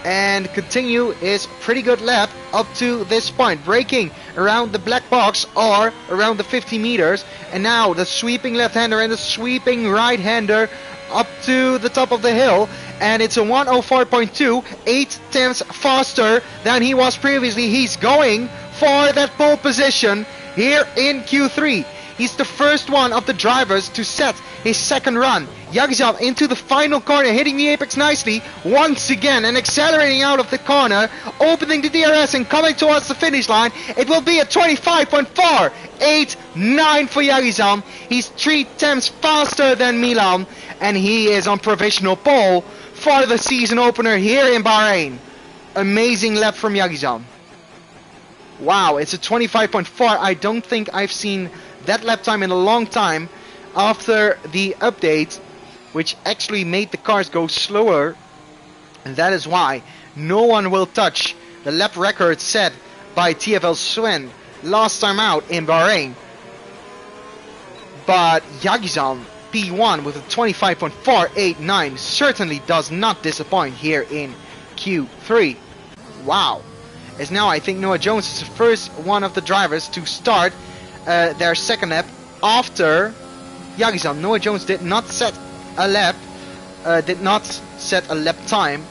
and continue his pretty good lap up to this point, braking around the black box or around the 50 meters, and now the sweeping left-hander and the sweeping right-hander up to the top of the hill, and it's a 104.2, 8 tenths faster than he was previously. He's going for that pole position here in Q3. He's the first one of the drivers to set his second run. Jagisan into the final corner, hitting the apex nicely once again and accelerating out of the corner, opening the DRS and coming towards the finish line. It will be a 25.489 for Jagisan. He's 3 tenths faster than Milan, and he is on provisional pole for the season opener here in Bahrain. Amazing lap from Jagisan. Wow, it's a 25.4. I don't think I've seen that lap time in a long time after the update, which actually made the cars go slower, and that is why no one will touch the lap record set by TFL Sven last time out in Bahrain. But Jagisan P1 with a 25.489 certainly does not disappoint here in Q3. Wow. As now I think Noah Jones is the first one of the drivers to start their second lap after Jagisan. Noah Jones did not set a lap, time,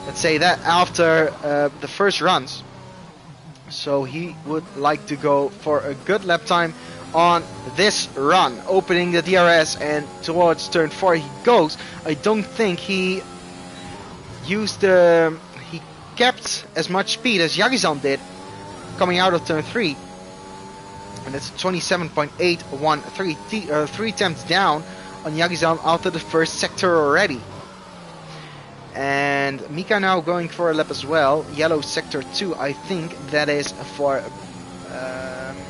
let's say that, after the first runs. So he would like to go for a good lap time on this run, opening the DRS and towards turn 4 he goes. I don't think he used he kept as much speed as Jagisan did coming out of turn 3, and it's 27.813, 3 tenths down on Jagisan after the first sector already. And Mika now going for a lap as well, yellow sector 2, I think that is for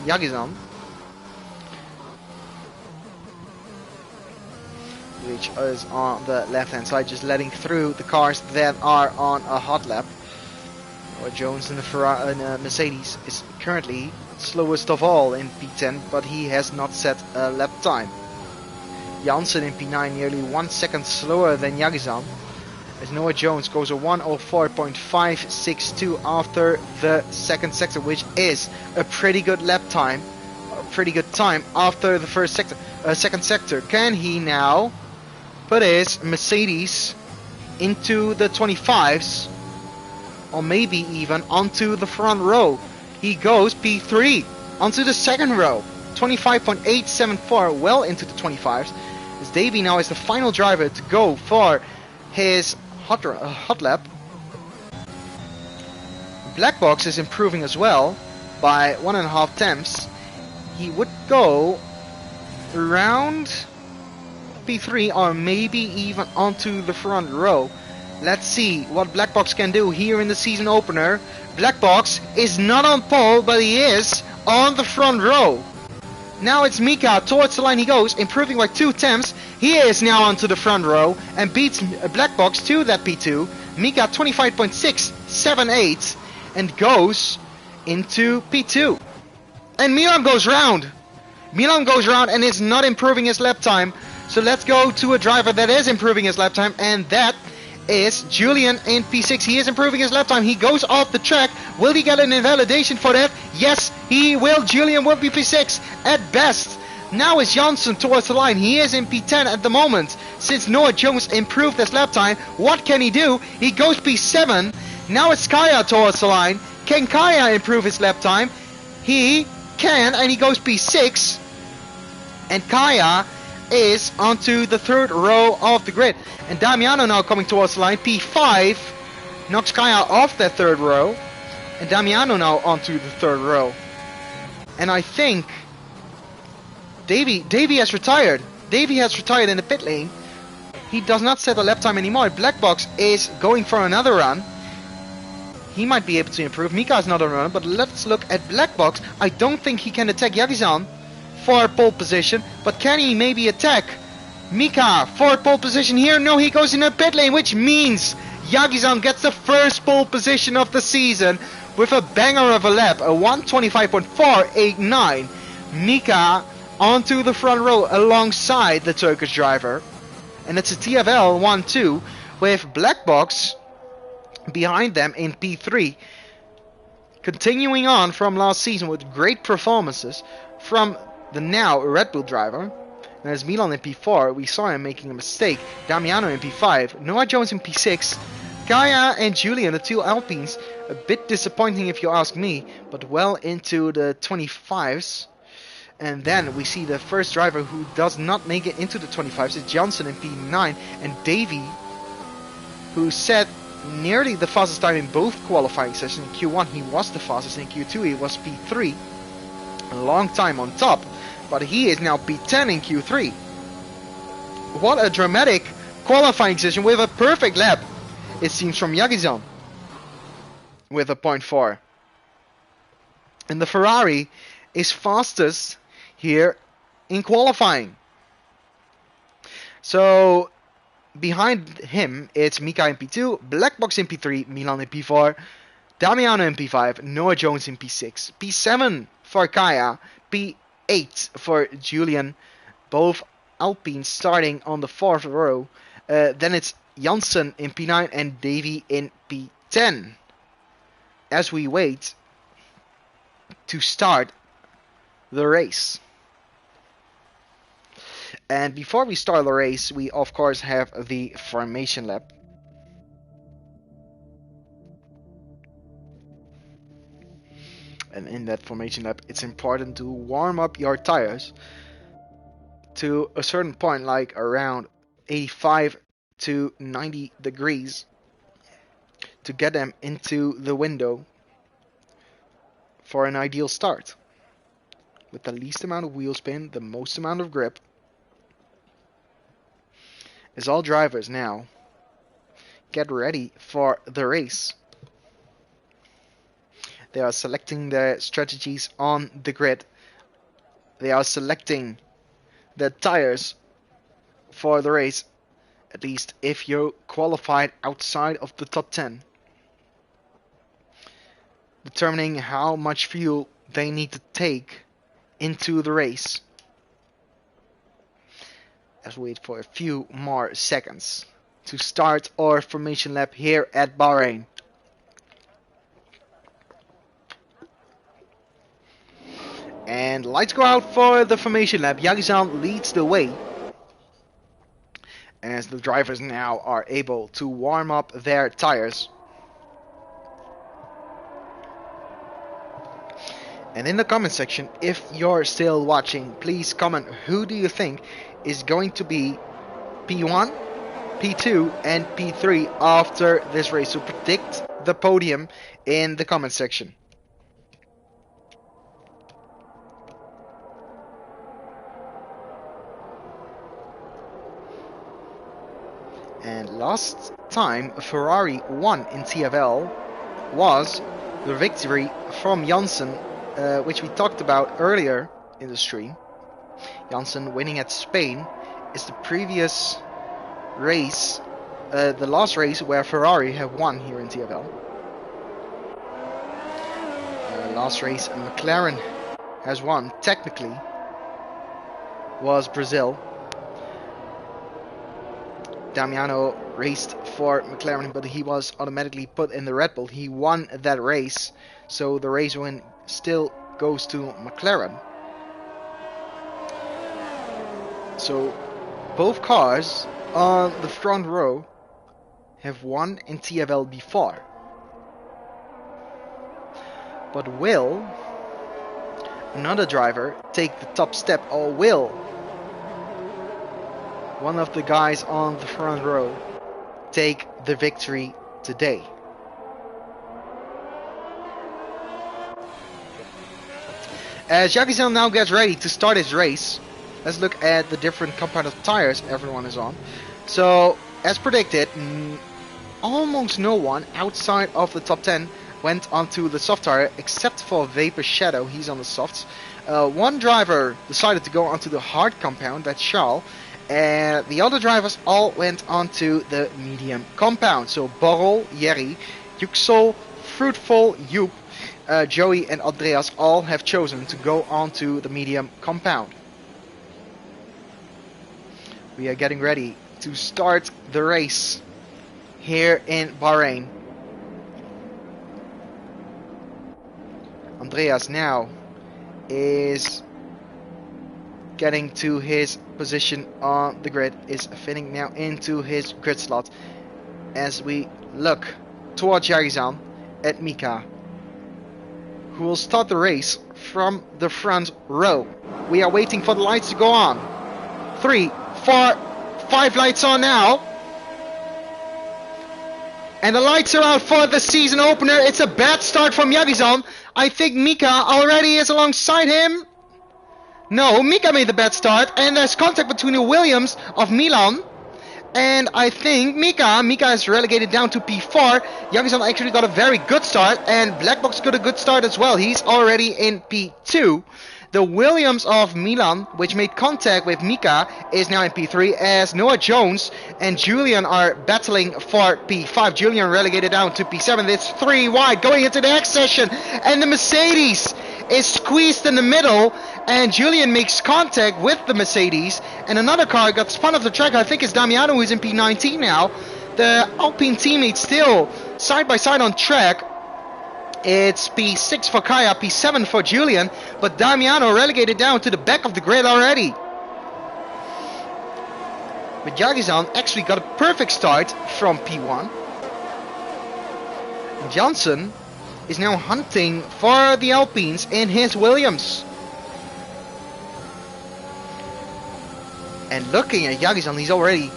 Jagisan, which is on the left hand side, just letting through the cars that are on a hot lap. Or Jones in the Mercedes is currently slowest of all in P10, but he has not set a lap time. Janssen in P9 nearly 1 second slower than Yagizan, as Noah Jones goes a 1:04.562 after the second sector, which is a pretty good lap time, a pretty good time after the second sector. Can he now put his Mercedes into the 25s, or maybe even onto the front row? He goes P3 onto the second row, 25.874, well into the 25s. As Davey now is the final driver to go for his hot lap. Black Box is improving as well by 1.5 tenths. He would go around P3 or maybe even onto the front row. Let's see what Black Box can do here in the season opener. Black Box is not on pole, but he is on the front row. Now it's Mika, towards the line he goes, improving by 2 tenths. He is now onto the front row and beats Black Box to that P2. Mika 25.678 and goes into P2. And Milan goes round. Milan goes round and is not improving his lap time. So let's go to a driver that is improving his lap time, and that is Julian in P6. He is improving his lap time. He goes off the track. Will he get an invalidation for that? Yes, he will. Julian will be P6 at best. Now is Janssen towards the line. He is in P10 at the moment. Since Noah Jones improved his lap time, what can he do? He goes P7. Now it's Kaya towards the line. Can Kaya improve his lap time? He can, and he goes P6. And Kaya is onto the third row of the grid. And Damiano now coming towards the line. P5 knocks Kaya off that third row. And Damiano now onto the third row. And I think Davey has retired. Davey has retired in the pit lane. He does not set a lap time anymore. Black Box is going for another run. He might be able to improve. Mika is not on a run, but let's look at Black Box. I don't think he can attack Yagizan for pole position, but can he maybe attack Mika for pole position here? No, he goes in the pit lane, which means Yagizan gets the first pole position of the season with a banger of a lap, a 1:25.489. Mika onto the front row alongside the Turkish driver, and it's a TFL 1-2 with Black Box behind them in P3, continuing on from last season with great performances from the now Red Bull driver. And as Milan in P4, we saw him making a mistake. Damiano in P5, Noah Jones in P6, Kaya and Julian, the two Alpines, a bit disappointing if you ask me, but well into the 25s. And then we see the first driver who does not make it into the 25s is Janssen in P9, and Davey, who set nearly the fastest time in both qualifying sessions. In Q1 he was the fastest, in Q2 he was P3, a long time on top, but he is now P10 in Q3. What a dramatic qualifying session with a perfect lap, it seems, from Yagizan with a 0.4. And the Ferrari is fastest here in qualifying. So behind him it's Mika in P2, Black Box in P3, Milan in P4, Damiano in P5, Noah Jones in P6, P7 for Kaya, P8 for Julian, both Alpines starting on the fourth row. Then it's Janssen in P9 and Davey in P10. As we wait to start the race. And before we start the race, we of course have the formation lap. And in that formation lap, it's important to warm up your tires to a certain point, like around 85 to 90 degrees, to get them into the window for an ideal start. With the least amount of wheel spin, the most amount of grip. As all drivers now get ready for the race. They are selecting their strategies on the grid. They are selecting the tires for the race, at least if you're qualified outside of the top 10. determining how much fuel they need to take into the race. Let's wait for a few more seconds to start our formation lap here at Bahrain. And lights go out for the formation lap. Yagizan leads the way, as the drivers now are able to warm up their tires. And in the comment section, if you're still watching, please comment who do you think is going to be P1, P2 and P3 after this race. So predict the podium in the comment section. And last time Ferrari won in TFL was the victory from Janssen, which we talked about earlier in the stream. Janssen winning at Spain is the previous race, the last race where Ferrari have won here in TFL. Last race McLaren has won, technically, was Brazil. Damiano raced for McLaren, but he was automatically put in the Red Bull. He won that race, so the race win still goes to McLaren. So both cars on the front row have won in TFL before. But will another driver take the top step, or will one of the guys on the front row take the victory today? As Yagizan now gets ready to start his race, let's look at the different compound of tires everyone is on. So, as predicted, almost no one outside of the top 10 went onto the soft tire, except for Vapor Shadow, he's on the softs. One driver decided to go onto the hard compound, that's Charles. And the other drivers all went onto the medium compound. So Borrell, Jerry, Yüksel, Fruitful, Joep, Joey and Andreas all have chosen to go onto the medium compound. We are getting ready to start the race here in Bahrain. Andreas now is getting to his position on the grid, is fitting now into his grid slot as we look towards Yagizan and Mika, who will start the race from the front row. We are waiting for the lights to go on. 3, 4, 5 lights on now. And the lights are out for the season opener. It's a bad start from Yagizan. I think Mika already is alongside him. No, Mika made the bad start, and there's contact between the Williams of Milan. And I think Mika is relegated down to P4. Yagizan actually got a very good start, and Blackbox got a good start as well. He's already in P2. The Williams of Milan, which made contact with Mika, is now in P3, as Noah Jones and Julian are battling for P5. Julian relegated down to P7. It's 3 wide going into the next session, and the Mercedes is squeezed in the middle, and Julian makes contact with the Mercedes, and another car got spun off the track. I think it's Damiano who's in P19 now. The Alpine teammates still side by side on track. It's P6 for Kaya, P7 for Julian, but Damiano relegated down to the back of the grid already. But Yagizan actually got a perfect start from P1. Janssen is now hunting for the Alpines in his Williams. And looking at Yagizan, he's already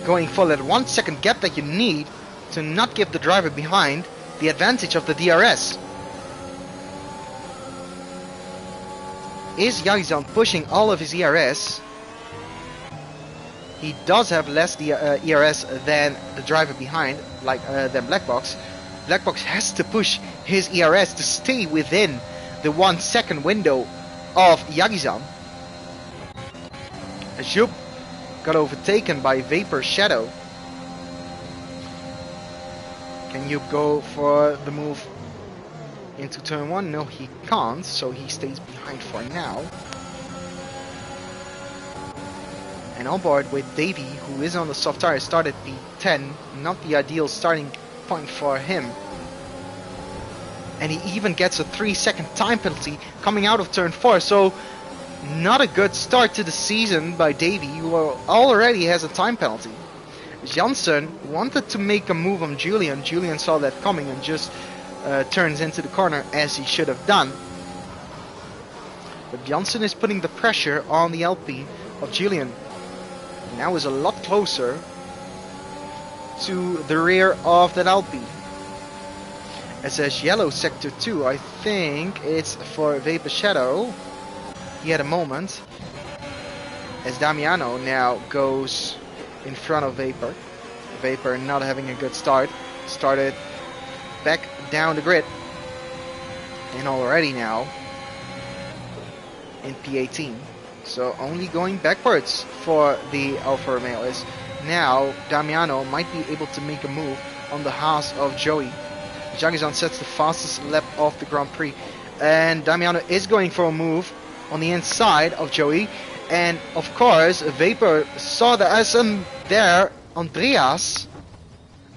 going for that 1 second gap that you need to not give the driver behind the advantage of the DRS. Is Yagizan pushing all of his ERS? He does have less ERS than the driver behind, like than Blackbox. Blackbox has to push his ERS to stay within the 1 second window of Yagizan. Joop got overtaken by Vapor Shadow. Can you go for the move into turn 1. No, he can't, so he stays behind for now. And on board with Davey, who is on the soft tire, started P10. Not the ideal starting point for him. And he even gets a 3-second time penalty coming out of turn 4. So not a good start to the season by Davey, who already has a time penalty. Janssen wanted to make a move on Julian. Julian saw that coming and just turns into the corner as he should have done. But Janssen is putting the pressure on the Alpine of Julian. Now is a lot closer to the rear of that Alpine. It says yellow sector 2. I think it's for Vapor Shadow. He had a moment. As Damiano now goes in front of Vapor. Vapor not having a good start. Started back down the grid. And already now in P18. So only going backwards for the Alfa Romeo is now Damiano might be able to make a move on the Haas of Joey. Jagizan sets the fastest lap of the Grand Prix. And Damiano is going for a move on the inside of Joey. And of course, Vapor saw the SM there. Andreas,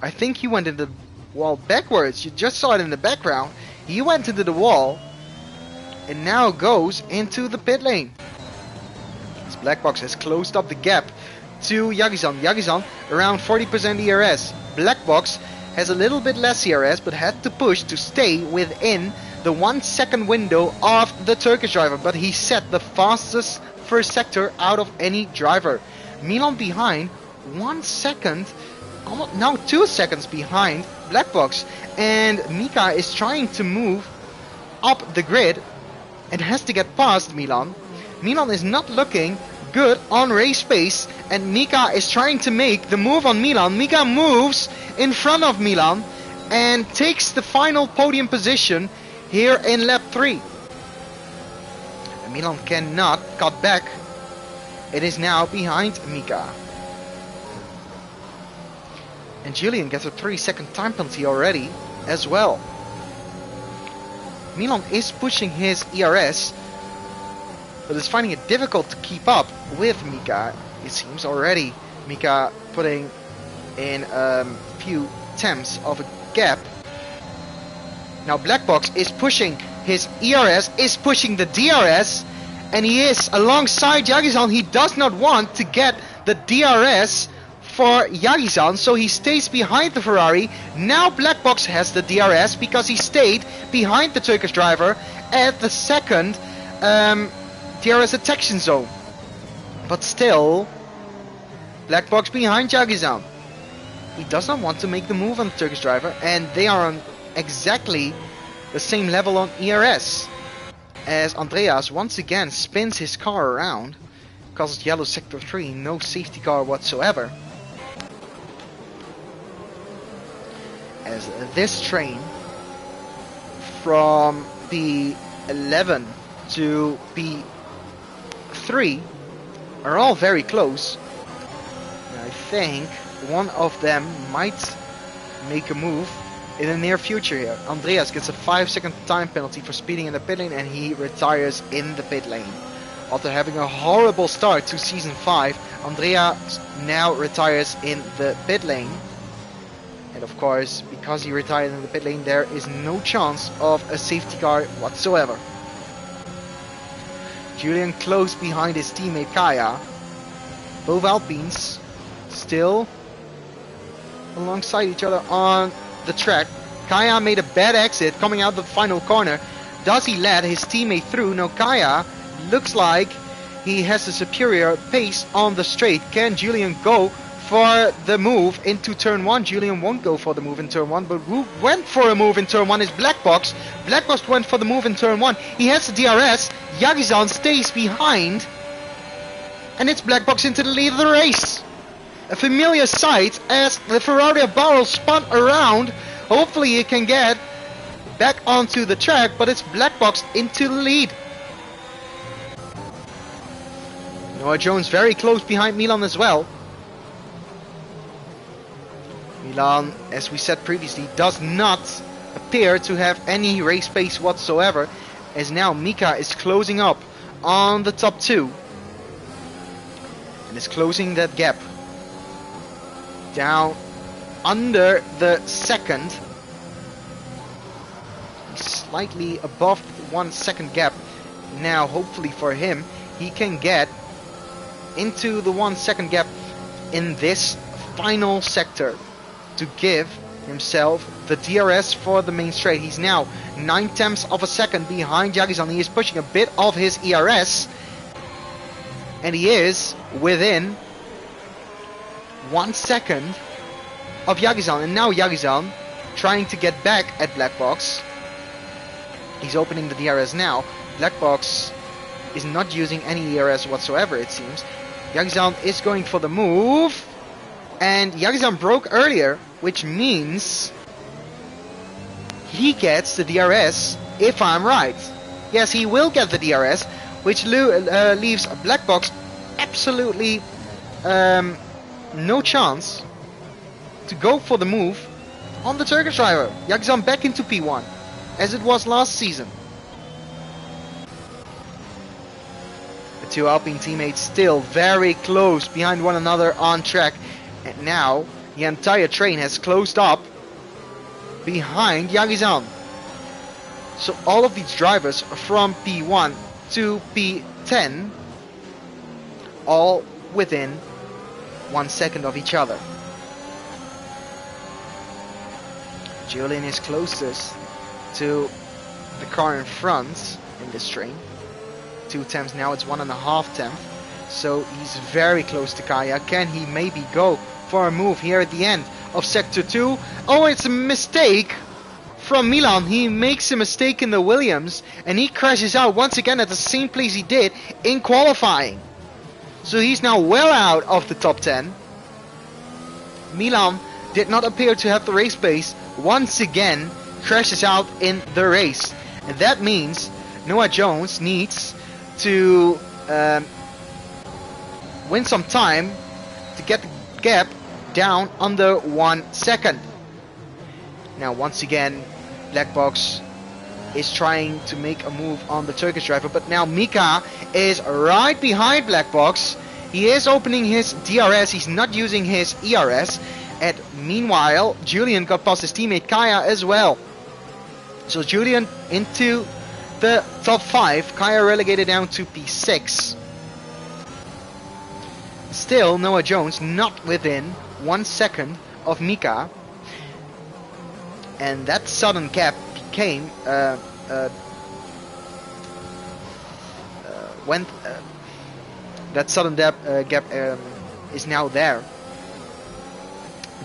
I think he went into the wall backwards. You just saw it in the background. He went into the wall and now goes into the pit lane. This black box has closed up the gap to Yagizan. Yagizan around 40% ERS. Black box has a little bit less ERS but had to push to stay within the 1 second window of the Turkish driver. But he set the fastest first sector out of any driver. Milan behind 1 second, almost now 2 seconds behind Black Box, and Mika is trying to move up the grid and has to get past Milan. Milan is not looking good on race pace, and Mika is trying to make the move on Milan. Mika moves in front of Milan and takes the final podium position here in lap 3. And Milan cannot cut back. It is now behind Mika. And Julian gets a 3-second time penalty already as well. Milan is pushing his ERS, but is finding it difficult to keep up with Mika. It seems already Mika putting in a few tenths of a gap. Now Black Box is pushing his ERS, is pushing the DRS, and he is alongside Yagizan. He does not want to get the DRS for Yagizan, so he stays behind the Ferrari. Now Black Box has the DRS because he stayed behind the Turkish driver at the second DRS detection zone. But still, Black Box behind Yagizan. He does not want to make the move on the Turkish driver, and they are on exactly the same level on ERS. As Andreas once again spins his car around, causes yellow sector 3, no safety car whatsoever. As this train from P11 to P3 are all very close. And I think one of them might make a move in the near future here. Andreas gets a 5-second time penalty for speeding in the pit lane, and he retires in the pit lane. After having a horrible start to Season 5, Andreas now retires in the pit lane. And of course, because he retired in the pit lane, there is no chance of a safety car whatsoever. Julian close behind his teammate Kaya. Both Alpines still alongside each other on the track. Kaya made a bad exit coming out the final corner. Does he let his teammate through? No, Kaya looks like he has a superior pace on the straight. Can Julian go for the move into turn 1? Julian won't go for the move in turn 1, but who went for a move in turn 1 is Black Box. Black Box went for the move in turn 1. He has the DRS. Yagizan stays behind, and it's Black Box into the lead of the race. A familiar sight as the Ferrari barrel spun around. Hopefully he can get back onto the track, but it's Black Box into the lead. Noah Jones very close behind Milan as well. Milan, as we said previously, does not appear to have any race pace whatsoever, as now Mika is closing up on the top 2 and is closing that gap down under the second. He's slightly above 1 second gap now. Hopefully for him, he can get into the 1 second gap in this final sector to give himself the DRS for the main straight. He's now 9/10 of a second behind Yagizan. He is pushing a bit of his ERS, and he is within 1 second of Yagizan. And now Yagizan trying to get back at Black Box. He's opening the DRS now. Black Box is not using any ERS whatsoever, it seems. Yagizan is going for the move, and Yagizan broke earlier, which means he gets the DRS, if I'm right. Yes, he will get the DRS, which leaves Black Box absolutely no chance to go for the move on the Turkish driver. Yagizan back into P1, as it was last season. The two Alpine teammates still very close behind one another on track, and now the entire train has closed up behind Yagizan. So all of these drivers from P1 to P10 all within 1 second of each other. Julian is closest to the car in front in this train. 2 tenths, now it's 1.5 tenths. So he's very close to Kaya. Can he maybe go for a move here at the end of sector 2? Oh, it's a mistake from Milan. He makes a mistake in the Williams, and he crashes out once again at the same place he did in qualifying. So he's now well out of the top 10. Milan did not appear to have the race pace. Once again crashes out in the race, and that means Noah Jones needs to win some time to get the gap down under 1 second. Now once again Black Box is trying to make a move on the Turkish driver, but now Mika is right behind Black Box. He is opening his DRS, he's not using his ERS, and meanwhile Julian got past his teammate Kaya as well. So Julian into the top 5, Kaya relegated down to P6. Still Noah Jones not within 1 second of Mika, and that sudden gap became that sudden gap is now there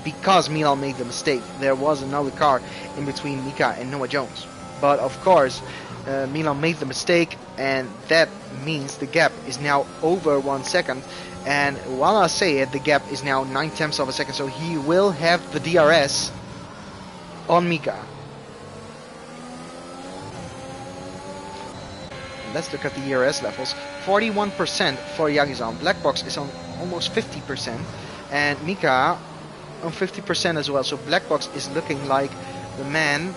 because Milan made the mistake. There was another car in between Mika and Noah Jones, but of course Milan made the mistake, and that means the gap is now over 1 second. And while I say it, the gap is now 9/10 of a second, so he will have the DRS on Mika. Let's look at the ERS levels. 41% for Yagizan. Black Box is on almost 50%, and Mika on 50% as well. So Black Box is looking like the man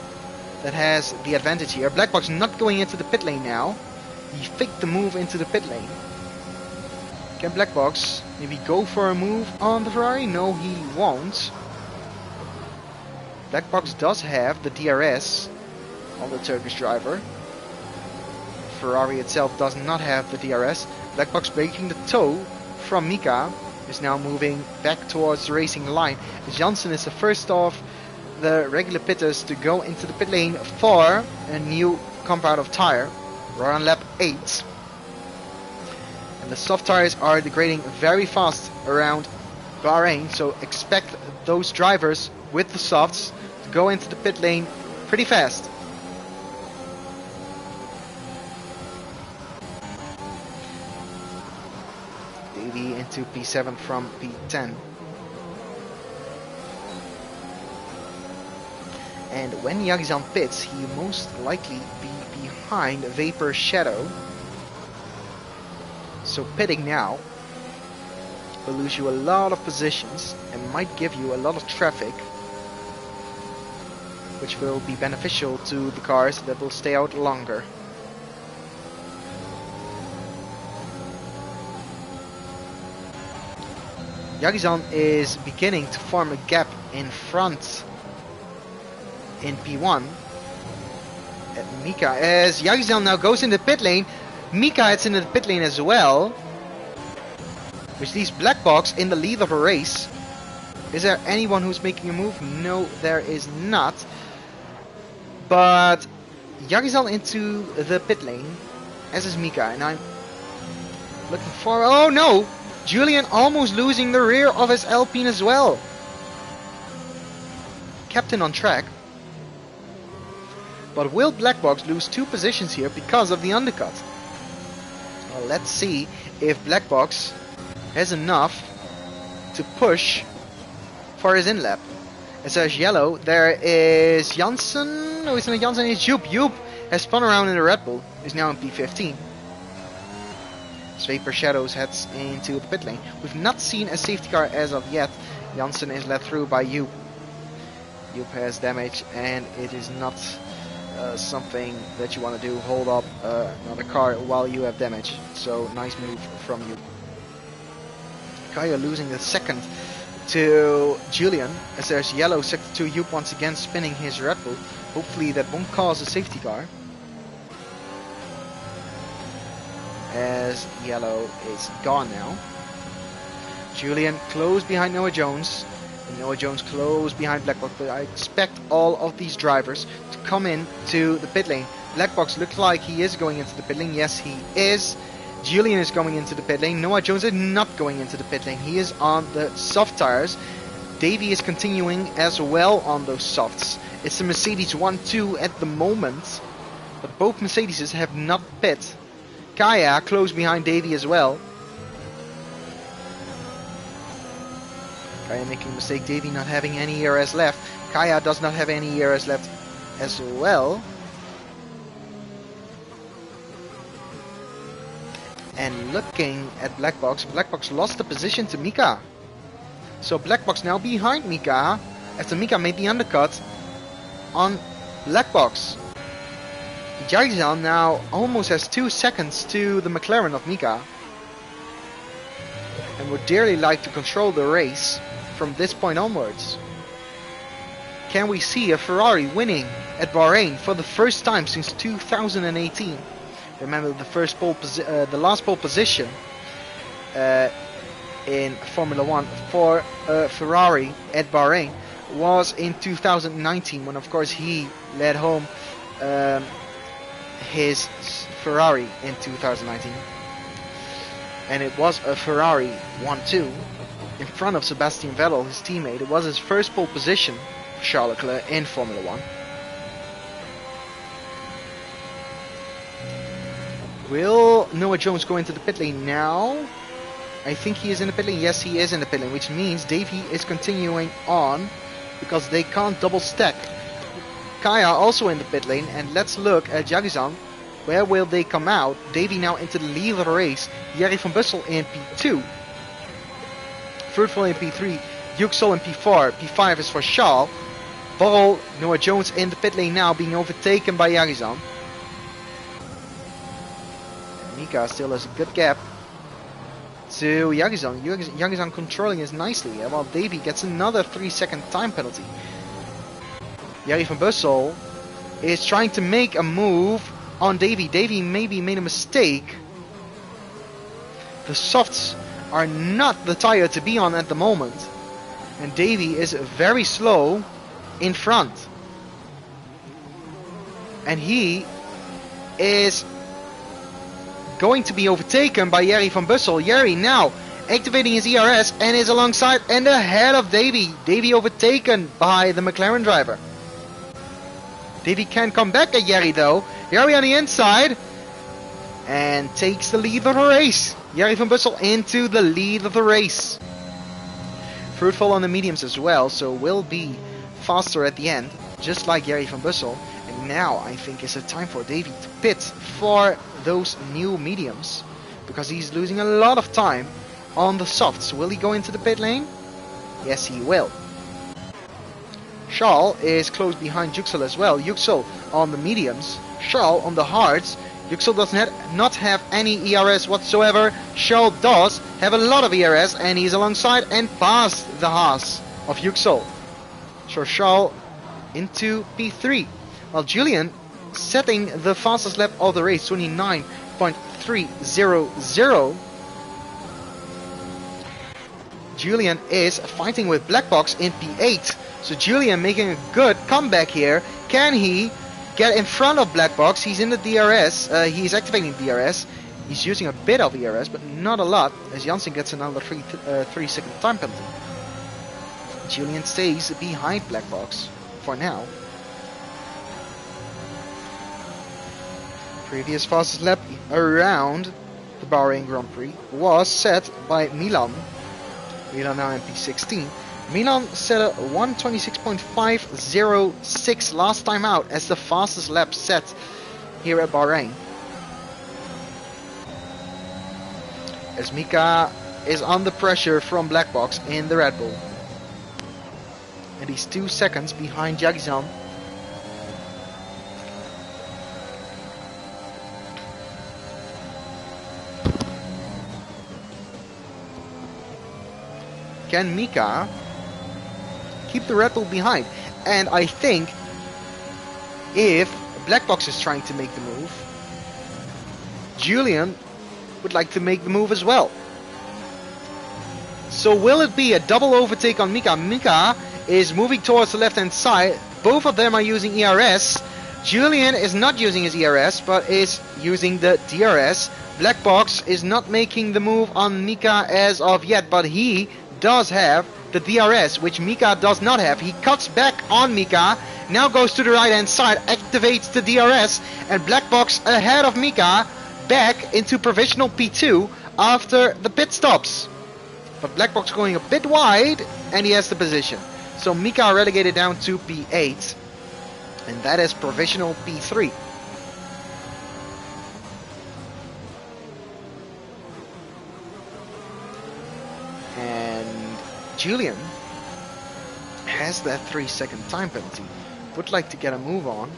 that has the advantage here. Black Box not going into the pit lane now. He faked the move into the pit lane. Can Black Box maybe go for a move on the Ferrari? No, he won't. Black Box does have the DRS on the Turkish driver. Ferrari itself does not have the DRS. Black Box breaking the toe from Mika is now moving back towards the racing line. Janssen is the first of the regular pitters to go into the pit lane for a new compound of tire. We're on lap 8. And the soft tires are degrading very fast around Bahrain, so expect those drivers with the softs to go into the pit lane pretty fast. Davey into P7 from P10. And when Yagizan pits, he most likely be behind Vapor Shadow. So pitting now will lose you a lot of positions and might give you a lot of traffic. which will be beneficial to the cars that will stay out longer. Yagizan is beginning to form a gap in front in P1 at Mika, as Yagizan now goes in the pit lane. Mika heads into the pit lane as well, which leaves Black Box in the lead of a race. Is there anyone who's making a move? No, there is not. But Yagizan into the pit lane, as is Mika, and I'm looking for... Oh no! Julian almost losing the rear of his Alpine as well. Captain on track. But will Black Box lose 2 positions here because of the undercut? Well, let's see if Black Box has enough to push for his in-lap. As there's yellow, there is Janssen. No, it's not Janssen, it's Joop. Joop has spun around in the Red Bull, is now in P15. Vapor Shadows heads into the pit lane. We've not seen a safety car as of yet. Janssen is led through by Joop. Joop has damage, and it is not something that you want to do. Hold up another car while you have damage. So nice move from Joop. Kaya losing the second to Julian, as there's yellow sector to Joop once again spinning his Red Bull. Hopefully that won't cause a safety car, as yellow is gone now. Julian close behind Noah Jones, and Noah Jones close behind Black Box, but I expect all of these drivers to come in to the pit lane. Black Box looks like he is going into the pit lane. Yes, he is. Julian is going into the pit lane. Noah Jones is not going into the pit lane. He is on the soft tires. Davey is continuing as well on those softs. It's a Mercedes 1-2 at the moment, but both Mercedes have not pit. Kaya close behind Davey as well. Kaya making a mistake. Davey not having any ERS left. Kaya does not have any ERS left as well. And looking at Black Box, Black Box lost the position to Mika. So Black Box now behind Mika, after Mika made the undercut on Black Box. Yagizan now almost has 2 seconds to the McLaren of Mika, and would dearly like to control the race from this point onwards. Can we see a Ferrari winning at Bahrain for the first time since 2018? Remember, the last pole position in Formula 1 for Ferrari at Bahrain was in 2019, when of course he led home his Ferrari in 2019, and it was a Ferrari 1-2 in front of Sebastian Vettel, his teammate. It was his first pole position for Charles Leclerc in Formula 1. Will Noah Jones go into the pit lane now? I think he is in the pit lane. Yes, he is in the pit lane, which means Davey is continuing on because they can't double stack. Kaya also in the pit lane, and let's look at Yagizan. Where will they come out? Davey now into the lead of the race. Jerry van Bussel in P2. Fruitful in P3. Yuxel in P4. P5 is for Charles. Borrell, Noah Jones in the pit lane now, being overtaken by Yagizan. Mika still has a good gap to Yagizan. Yagizan controlling this nicely, while Davey gets another 3-second time penalty. Jerry van Bussel is trying to make a move on Davey. Davey maybe made a mistake. The softs are not the tire to be on at the moment, and Davey is very slow in front. And he is going to be overtaken by Jerry van Bussel. Jerry now activating his ERS and is alongside and ahead of Davey. Davey overtaken by the McLaren driver. Davey can come back at Jerry though. Jerry on the inside and takes the lead of the race. Jerry van Bussel into the lead of the race. Fruitful on the mediums as well, so will be faster at the end, just like Jerry van Bussel. And now I think it's a time for Davey to pit for those new mediums, because he's losing a lot of time on the softs. Will he go into the pit lane? Yes, he will. Charles is close behind Yüksel as well. Yüksel on the mediums, Charles on the hards. Yüksel does not have any ERS whatsoever. Charles does have a lot of ERS, and he's alongside and past the Haas of Yüksel. So Charles into P3, while Julian setting the fastest lap of the race, 29.300. Julian is fighting with Black Box in P8. So Julian making a good comeback here. Can he get in front of Black Box? He's in the DRS. He's activating DRS. He's using a bit of ERS, but not a lot, as Janssen gets another 3-second time penalty. Julian stays behind Black Box for now. Previous fastest lap around the Bahrain Grand Prix was set by Milan. Milan now in P16. Milan set a 1:26.506 last time out as the fastest lap set here at Bahrain. As Mika is under pressure from Black Box in the Red Bull. And he's 2 seconds behind Yagizan. Can Mika keep the Red Bull behind? And I think if Black Box is trying to make the move, Julian would like to make the move as well. So will it be a double overtake on Mika? Mika is moving towards the left hand side. Both of them are using ERS. Julian is not using his ERS, but is using the DRS. Black Box is not making the move on Mika as of yet, but he does have the DRS, which Mika does not have. He cuts back on Mika, now goes to the right hand side, activates the DRS, and Black Box ahead of Mika, back into provisional P2 after the pit stops. But Black Box going a bit wide, and he has the position. So Mika relegated down to P8, and that is provisional P3. Julian has that 3-second time penalty. Would like to get a move on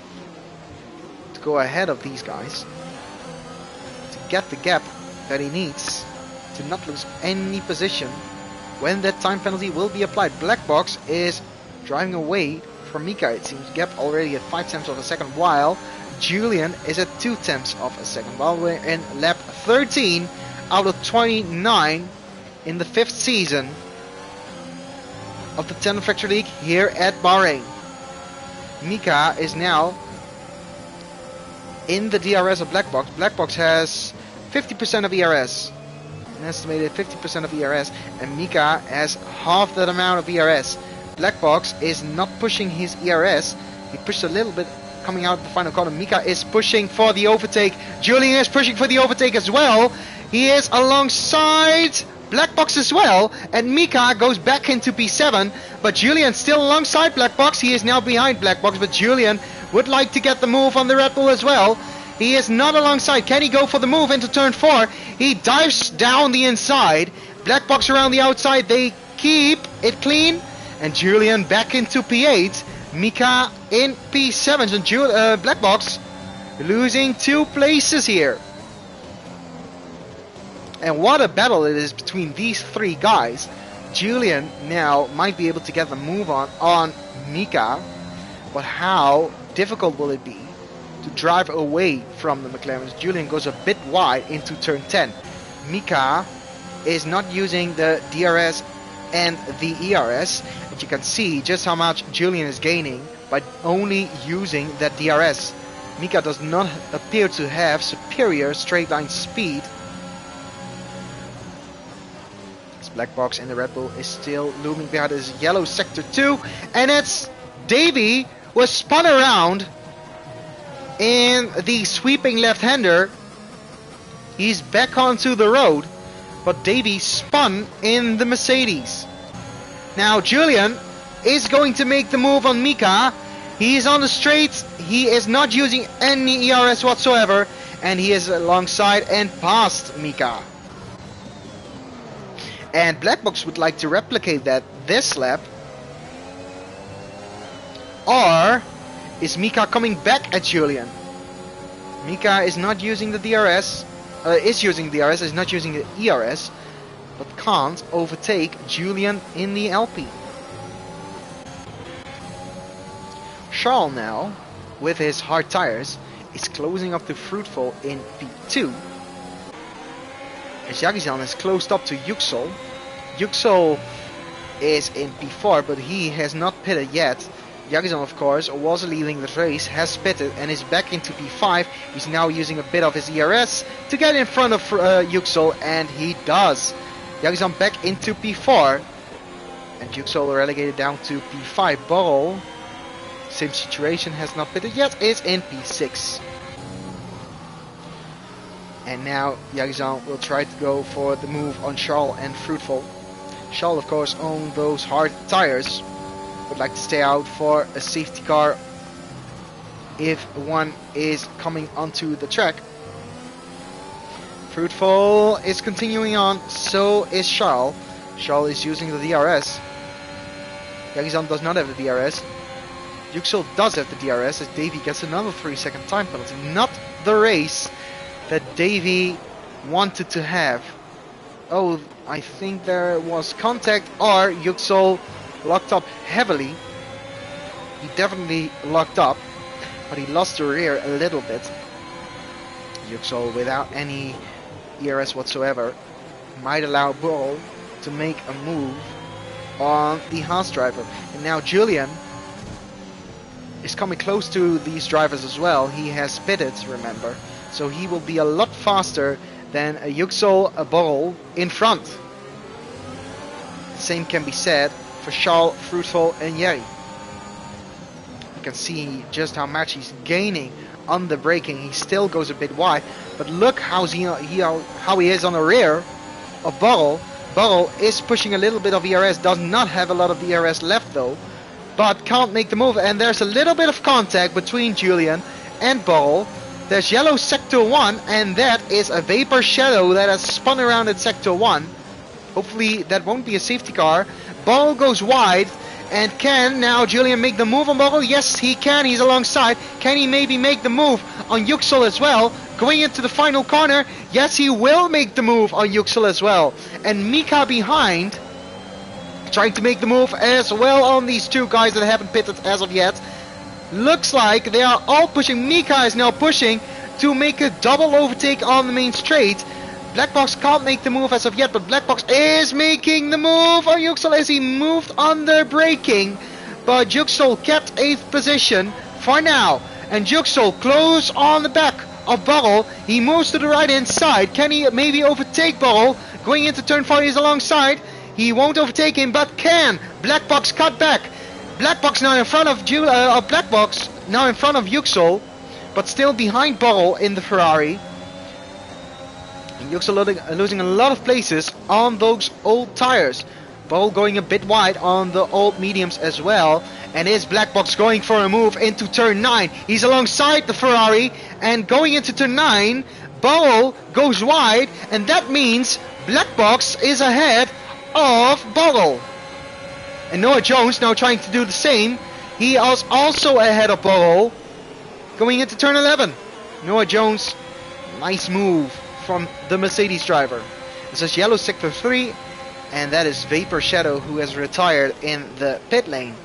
to go ahead of these guys to get the gap that he needs to not lose any position when that time penalty will be applied. Black Box is driving away from Mika. It seems gap already at 0.5 of a second, while Julian is at 0.2 of a second. While we're in lap 13 out of 29 in the 5th season of the Tandem Factory League here at Bahrain. Mika is now in the DRS of Black Box. Black Box has 50% of ERS, an estimated 50% of ERS, and Mika has half that amount of ERS. Black Box is not pushing his ERS. He pushed a little bit coming out of the final corner. Mika is pushing for the overtake. Julian is pushing for the overtake as well. He is alongside Black Box as well, and Mika goes back into P7, but Julian still alongside Black Box. He is now behind Black Box, but Julian would like to get the move on the Red Bull as well. He is not alongside. Can he go for the move into turn 4? He dives down the inside. Black Box around the outside. They keep it clean, and Julian back into P8. Mika in P7, and Black Box losing 2 places here. And what a battle it is between these 3 guys. Julian now might be able to get the move on Mika, but how difficult will it be to drive away from the McLarens? Julian goes a bit wide into turn 10. Mika is not using the DRS and the ERS, and you can see just how much Julian is gaining by only using that DRS. Mika does not appear to have superior straight line speed. Black Box in the Red Bull is still looming behind his yellow sector 2, and it's Davey was spun around in the sweeping left-hander. He's back onto the road, but Davey spun in the Mercedes. Now Julian is going to make the move on Mika. He is on the straight. He is not using any ERS whatsoever, and he is alongside and past Mika. And Black Box would like to replicate that this lap. Or is Mika coming back at Julian? Mika is not using the DRS, is not using the ERS, but can't overtake Julian in the LP. Charles now, with his hard tires, is closing up to Fruitful in P2. As Yagizan is closed up to Yüksel. Yüksel is in P4, but he has not pitted yet. Yagizan, of course, was leading the race, has pitted and is back into P5. He's now using a bit of his ERS to get in front of Yüksel, and he does. Yagizan back into P4, and Yüksel relegated down to P5. Borrell, same situation, has not pitted yet, is in P6. And now Yagizan will try to go for the move on Charles and Fruitful. Charles, of course, on those hard tires, would like to stay out for a safety car if one is coming onto the track. Fruitful is continuing on, so is Charles. Charles is using the DRS. Yagizan does not have the DRS. Yüksel does have the DRS, as Davy gets another 3-second time penalty. Not the race that Davy wanted to have. Oh, I think there was contact, or Yüksel locked up heavily. He definitely locked up, but he lost the rear a little bit. Yüksel, without any ERS whatsoever, might allow Borrell to make a move on the Haas driver. And now Julian is coming close to these drivers as well. He has pitted, remember, so he will be a lot faster than a Yüksel, a Borrell in front. Same can be said for Charles, Fruitful and Jerry. You can see just how much he's gaining on the braking. He still goes a bit wide, but look how he is on the rear of Borrell. Borrell is pushing a little bit of ERS, does not have a lot of ERS left though, but can't make the move, and there's a little bit of contact between Julian and Borrell. There's yellow sector 1, and that is a vapor shadow that has spun around at sector 1. Hopefully that won't be a safety car. Borrell goes wide, and can now Julian make the move on Borrell? Yes, he can. He's alongside. Can he maybe make the move on Yüksel as well? Going into the final corner. Yes, he will make the move on Yüksel as well. And Mika behind, trying to make the move as well on these two guys that haven't pitted as of yet. Looks like they are all pushing. Mika is now pushing to make a double overtake on the main straight. Blackbox can't make the move as of yet, but Blackbox is making the move on Yüksel as he moved under braking. But Yüksel kept 8th position for now. And Yüksel close on the back of Borrell. He moves to the right hand side. Can he maybe overtake Borrell? Going into turn 4, he's alongside. He won't overtake him, but can. Blackbox cut back. Blackbox now in front of Blackbox now in front of Yüksel, but still behind Borrell in the Ferrari. And Yüksel losing a lot of places on those old tires. Borrell going a bit wide on the old mediums as well. And is Blackbox going for a move into turn 9? He's alongside the Ferrari, and going into turn 9, Borrell goes wide, and that means Blackbox is ahead of Borrell. And Noah Jones now trying to do the same. He is also ahead of Borrell. Going into turn 11. Noah Jones, nice move from the Mercedes driver. This is yellow sector 3, and that is Vapor Shadow, who has retired in the pit lane.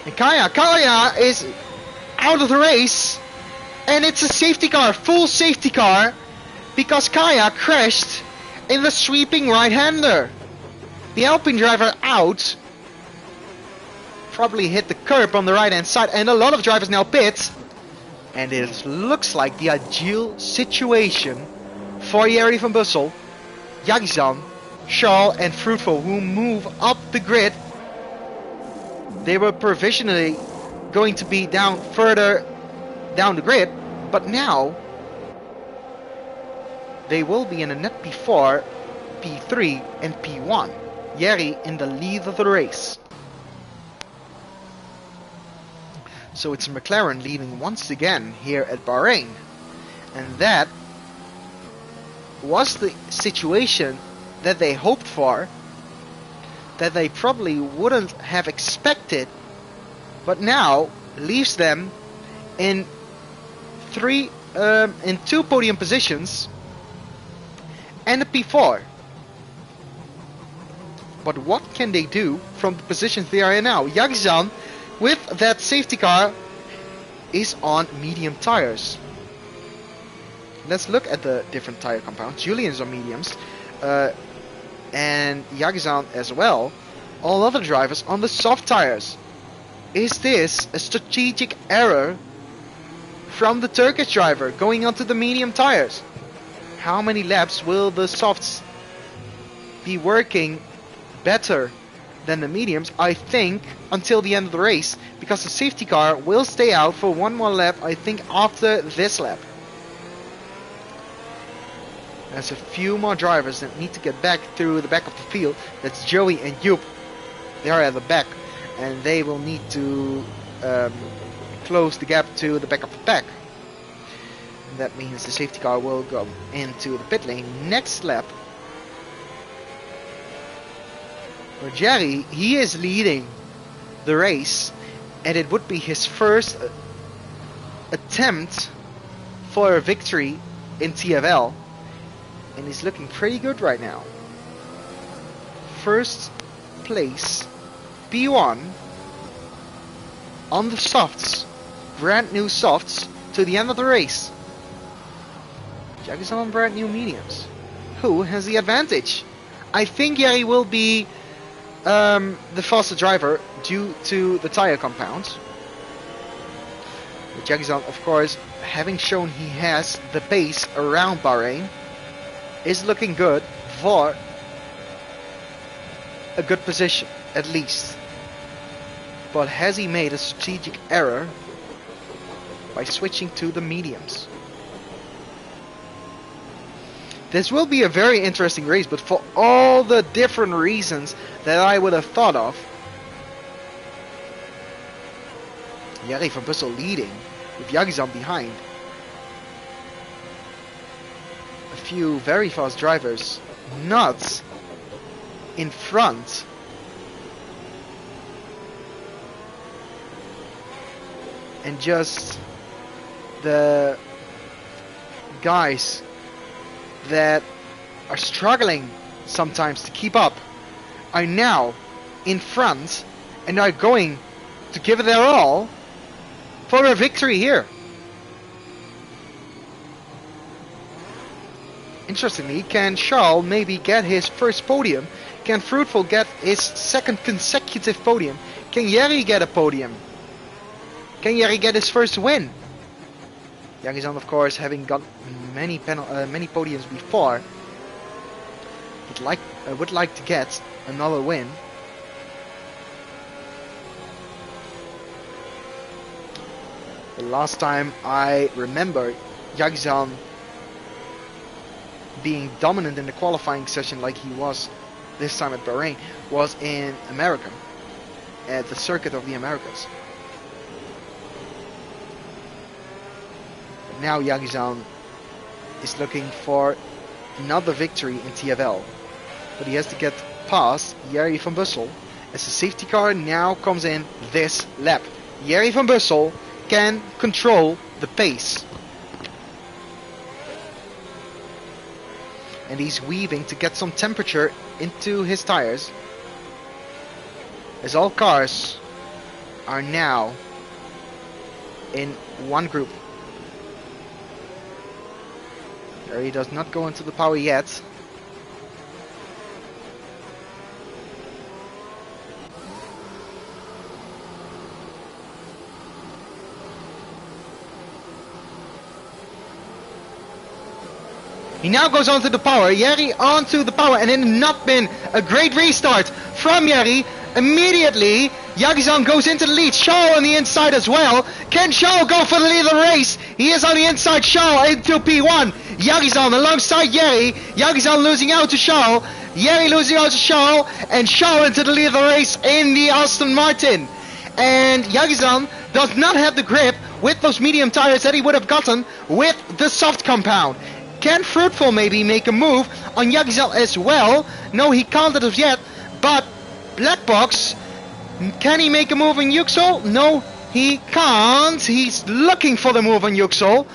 And Kaya is out of the race, and it's a safety car, full safety car, because Kaya crashed in the sweeping right-hander. The Alpine driver out, probably hit the curb on the right hand side, and a lot of drivers now pit, and it looks like the ideal situation for Jerry van Bussel, Yagizan, Charles and Fruitful, who move up the grid. They were provisionally going to be down further down the grid, but now they will be in a net P4, P3 and P1. Jerry in the lead of the race. So it's McLaren leading once again here at Bahrain. And that was the situation that they hoped for, that they probably wouldn't have expected, but now leaves them in two podium positions and a P4. But what can they do from the positions they are in now? Yagizan, with that safety car, is on medium tires. Let's look at the different tire compounds. Julian's on mediums, and Yagizan as well. All other drivers on the soft tires. Is this a strategic error from the Turkish driver going onto the medium tires? How many laps will the softs be working better than the mediums? I think until the end of the race, because the safety car will stay out for one more lap, I think after this lap. There's a few more drivers that need to get back through the back of the field. That's Joey and Joop. They are at the back, and they will need to close the gap to the back of the pack. And that means the safety car will go into the pit lane next lap. For Jerry, he is leading the race, and it would be his first attempt for a victory in TFL, and he's looking pretty good right now. First place, P1 on the softs, brand new softs to the end of the race. Jack is on brand new mediums. Who has the advantage? I think Jerry will be the faster driver due to the tire compound. Jackson, of course, having shown he has the pace around Bahrain, is looking good for a good position, at least. But has he made a strategic error by switching to the mediums? This will be a very interesting race, but for all the different reasons that I would have thought of. Jerry van Bussel leading, with Yagizan behind. A few very fast drivers not in front. And just the guys that are struggling sometimes to keep up are now in front and are going to give it their all for a victory here. Interestingly, can Charles maybe get his first podium? Can Fruitful get his second consecutive podium? Can Jerry get a podium? Can Jerry get his first win? Yagizan, of course, having got many podiums before, would like to get another win. The last time I remember Yagizan being dominant in the qualifying session like he was this time at Bahrain was in America, at the Circuit of the Americas. But now Yagizan is looking for another victory in TFL, but he has to get past Jerry van Bussel as the safety car now comes in this lap. Jerry van Bussel can control the pace, and he's weaving to get some temperature into his tires, as all cars are now in one group. Jerry does not go into the power yet. He now goes onto the power. Jerry onto the power, and it had not been a great restart from Jerry. Immediately, Yagizan goes into the lead. Shaw on the inside as well. Can Shaw go for the lead of the race? He is on the inside. Shaw into P1. Yagizan alongside Jerry. Yagizan losing out to Shaw. Jerry losing out to Shaw. And Shaw into the lead of the race in the Aston Martin. And Yagizan does not have the grip with those medium tires that he would have gotten with the soft compound. Can Fruitful maybe make a move on Yagizan as well? No, he can't as of yet, but Black Box Can he make a move on Yüksel? No, he can't. He's looking for the move on Yüksel.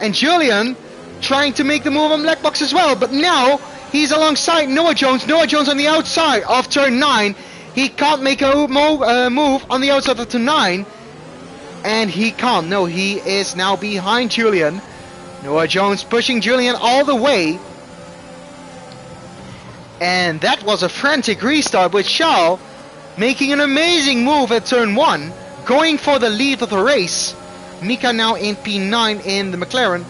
And Julian trying to make the move on Black Box as well. But now he's alongside Noah Jones. Noah Jones on the outside of turn 9. He can't make a move on the outside of turn 9. And he can't. No, he is now behind Julian. Noah Jones pushing Julian all the way. And that was a frantic restart with Charles making an amazing move at turn 1, going for the lead of the race. Mika now in P9 in the McLaren,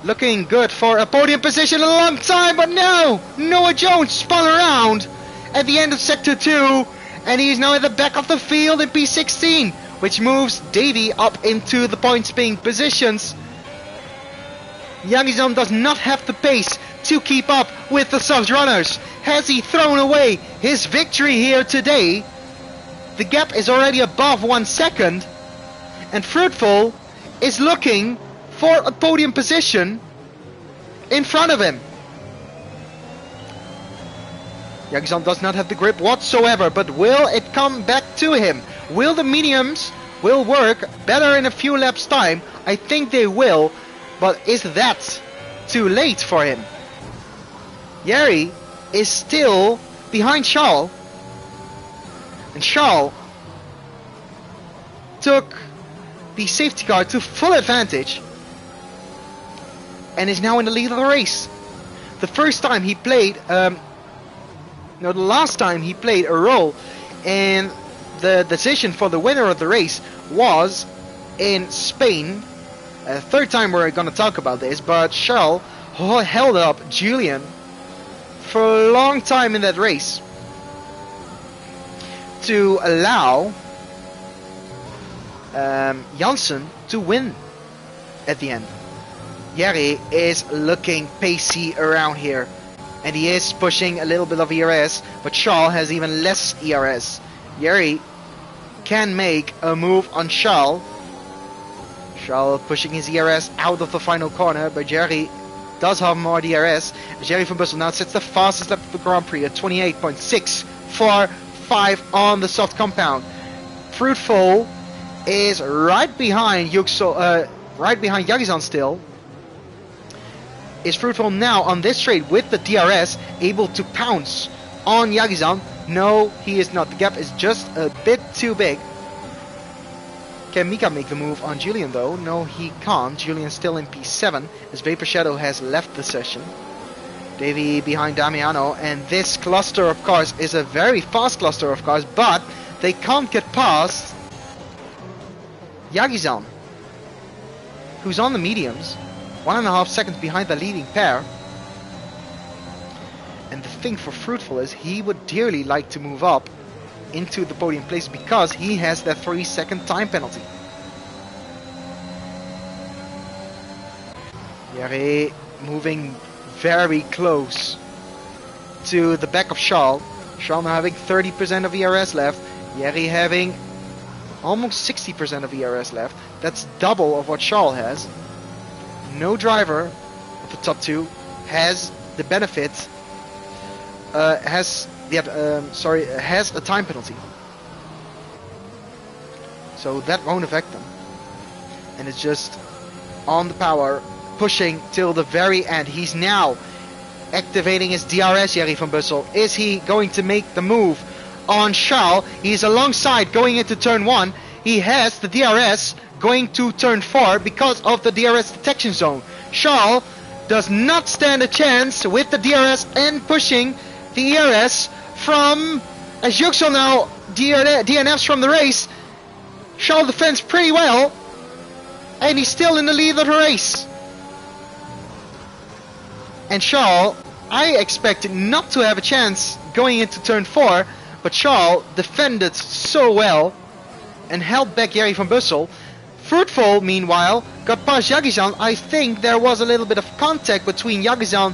looking good for a podium position a long time, but no! Noah Jones spun around at the end of sector 2, and he's now at the back of the field in P16, which moves Davy up into the points paying positions. Yagizan does not have the pace to keep up with the soft runners. Has he thrown away his victory here today? The gap is already above 1 second, and Fruitful is looking for a podium position in front of him. Yagizan does not have the grip whatsoever, but will it come back to him? Will the mediums will work better in a few laps time? I think they will, but is that too late for him? Jerry is still behind Charles, and Charles took the safety car to full advantage and is now in the lead of the race. The first time he played, the last time he played a role in the decision for the winner of the race was in Spain. Third time we're going to talk about this, but Charles held up Julian for a long time in that race to allow Janssen to win at the end. Jerry is looking pacey around here, and he is pushing a little bit of ERS, but Charles has even less ERS. Jerry can make a move on Charles. Charles pushing his ERS out of the final corner, but Jerry does have more DRS. Jerry van Bussel now sets the fastest lap of the Grand Prix at 28.645 on the soft compound. Fruitful is right behind Yagizan still. Is Fruitful now on this straight with the DRS able to pounce on Yagizan? No, he is not. The gap is just a bit too big. Can Mika make the move on Julian though? No, he can't. Julian's still in P7 as Vapor Shadow has left the session. Davy behind Damiano, and this cluster of cars is a very fast cluster of cars, but they can't get past Yagizan, who's on the mediums, 1.5 seconds behind the leading pair. And the thing for Fruitful is he would dearly like to move up into the podium place because he has that 3-second time penalty. Jerry moving very close to the back of Charles. Charles now having 30% of ERS left. Jerry having almost 60% of ERS left. That's double of what Charles has. No driver of the top two has the benefit, has a time penalty. So that won't affect them. And it's just on the power, pushing till the very end. He's now activating his DRS, Jerry van Bussel. Is he going to make the move on Charles? He's alongside going into turn 1. He has the DRS going to turn 4 because of the DRS detection zone. Charles does not stand a chance with the DRS and pushing the ERS from, as Yüksel now DNFs from the race. Charles defends pretty well, and he's still in the lead of the race. And Charles, I expected not to have a chance going into turn 4, but Charles defended so well and held back Jerry van Bussel. Fruitful, meanwhile, got past Yagizan. I think there was a little bit of contact between Yagizan,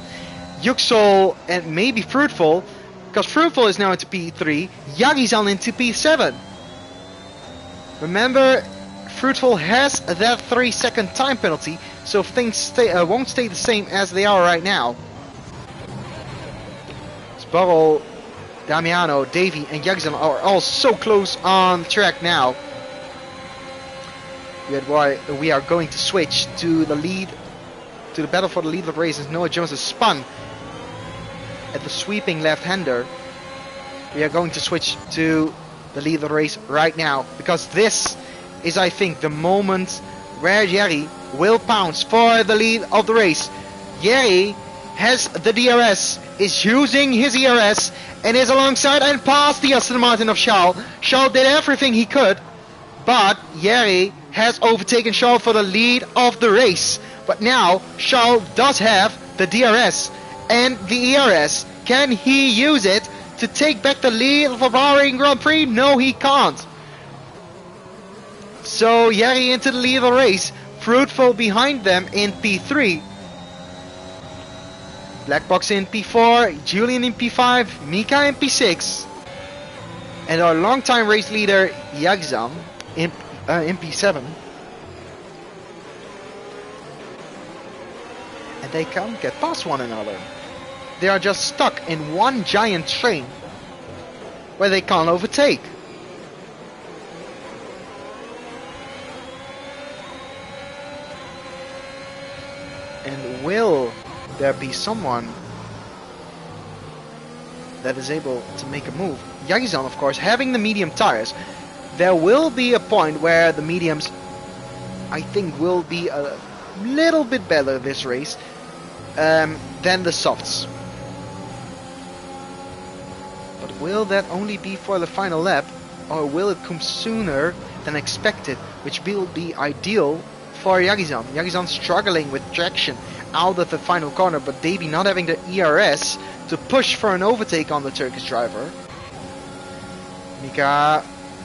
Yüksel, and maybe Fruitful, because Fruitful is now into P3, Yagizan into P7. Remember, Fruitful has that 3-second time penalty, so things won't stay the same as they are right now. Sparrow Damiano, Davy, and Jackson are all so close on track now. We are going to switch to the lead, to the battle for the lead of the race, as Noah Jones has spun at the sweeping left-hander. We are going to switch to the lead of the race right now, because this is, I think, the moment where Jerry will pounce for the lead of the race. Jerry has the DRS, is using his ERS, and is alongside and past the Aston Martin of Charles. Charles did everything he could, but Jerry has overtaken Charles for the lead of the race. But now Charles does have the DRS and the ERS. Can he use it to take back the lead of the Bahrain Grand Prix? No, he can't. So Jerry into the lead of the race. Fruitful behind them in P3. Black Box in P4, Julian in P5, Mika in P6. And our longtime race leader, Yagzam, in P7. And they can't get past one another. They are just stuck in one giant train where they can't overtake. And will there be someone that is able to make a move? Yagizan, of course, having the medium tires. There will be a point where the mediums, I think, will be a little bit better this race than the softs. But will that only be for the final lap, or will it come sooner than expected, which will be ideal for Yagizan. Yagizan struggling with traction out of the final corner, but Davy not having the ERS to push for an overtake on the Turkish driver. Mika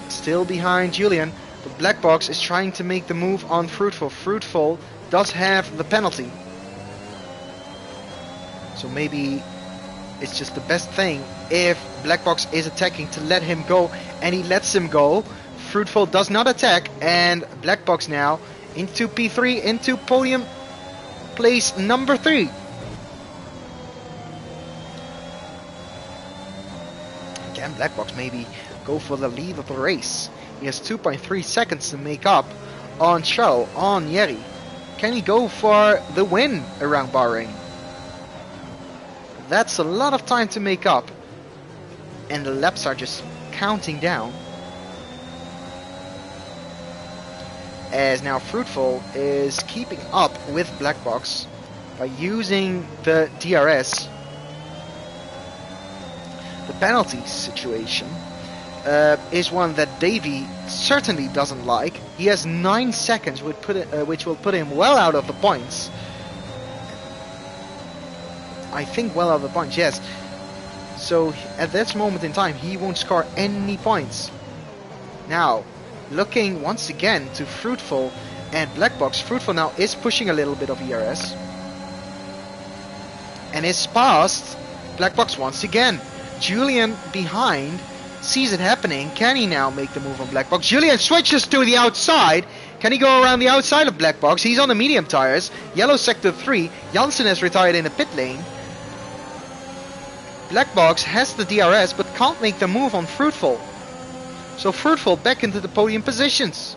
still behind Julian, but Black Box is trying to make the move on Fruitful. Fruitful does have the penalty, so maybe it's just the best thing if Black Box is attacking to let him go, and he lets him go. Fruitful does not attack, and Black Box now into P3, into podium place number 3. Can Black Box maybe go for the lead of the race? He has 2.3 seconds to make up on Charles, on Yeri. Can he go for the win around Bahrain? That's a lot of time to make up, and the laps are just counting down. As now Fruitful is keeping up with Black Box by using the DRS. The penalty situation is one that Davy certainly doesn't like. He has 9 seconds, which will put him well out of the points. I think well out of the points, yes. So at this moment in time, he won't score any points. Now, looking once again to Fruitful and Black Box. Fruitful now is pushing a little bit of ERS and is past Black Box once again. Julian behind sees it happening. Can he now make the move on Black Box? Julian switches to the outside. Can he go around the outside of Black Box? He's on the medium tires. Yellow sector 3. Janssen has retired in the pit lane. Black Box has the DRS but can't make the move on Fruitful. So Fruitful back into the podium positions.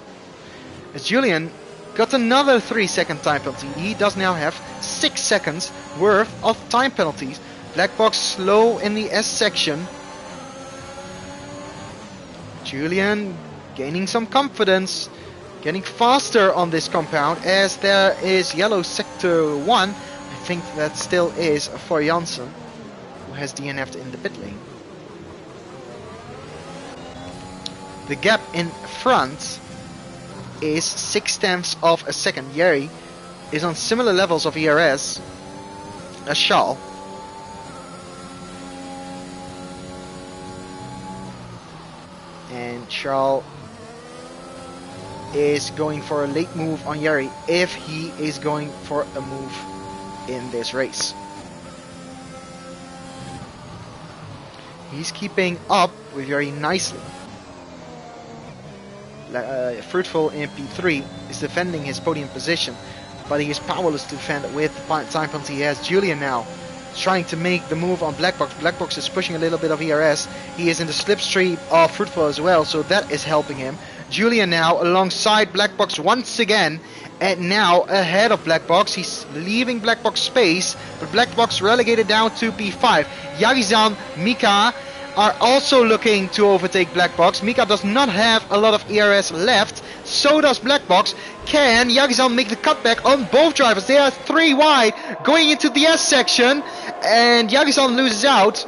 As Julian got another 3-second time penalty. He does now have 6 seconds worth of time penalties. Black Box slow in the S section. Julian gaining some confidence, getting faster on this compound, as there is yellow sector 1. I think that still is for Janssen, who has DNF'd in the pit lane. The gap in front is 0.6 of a second. Yeri is on similar levels of ERS as Charles. And Charles is going for a late move on Yeri if he is going for a move in this race. He's keeping up with Yeri nicely. Fruitful in P3 is defending his podium position, but he is powerless to defend with the time penalty. He has Julian now trying to make the move on Black Box. Black Box is pushing a little bit of ERS. He is in the slipstream of Fruitful as well, so that is helping him. Julian now alongside Black Box once again, and now ahead of Black Box. He's leaving Black Box space, but Black Box relegated down to P5. Yagizan, Mika are also looking to overtake Black Box. Mika does not have a lot of ERS left, so does Black Box. Can Yagizan make the cutback on both drivers? They are 3 wide going into the S section, and Yagizan loses out.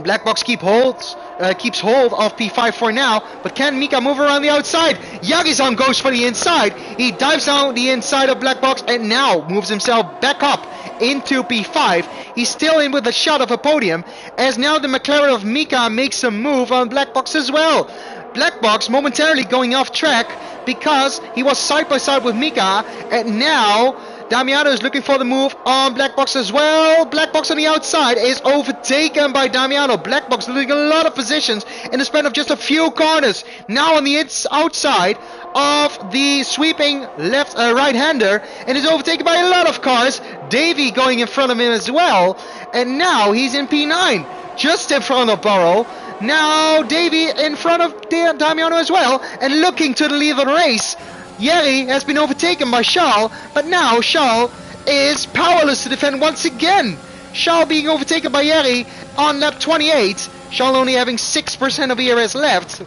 Black Box keeps hold of P5 for now, but can Mika move around the outside? Yagizan goes for the inside. He dives down the inside of Black Box and now moves himself back up into P5. He's still in with a shot of a podium, as now the McLaren of Mika makes a move on Black Box as well. Black Box momentarily going off track because he was side by side with Mika, and now Damiano is looking for the move on Black Box as well. Black Box on the outside is overtaken by Damiano. Black Box losing a lot of positions in the span of just a few corners. Now on the outside of the sweeping right-hander, and is overtaken by a lot of cars. Davey going in front of him as well, and now he's in P9, just in front of Burrow. Now Davey in front of Damiano as well, and looking to the lead of the race. Jerry has been overtaken by Charles, but now Charles is powerless to defend once again. Charles being overtaken by Jerry on lap 28. Charles only having 6% of ERS left.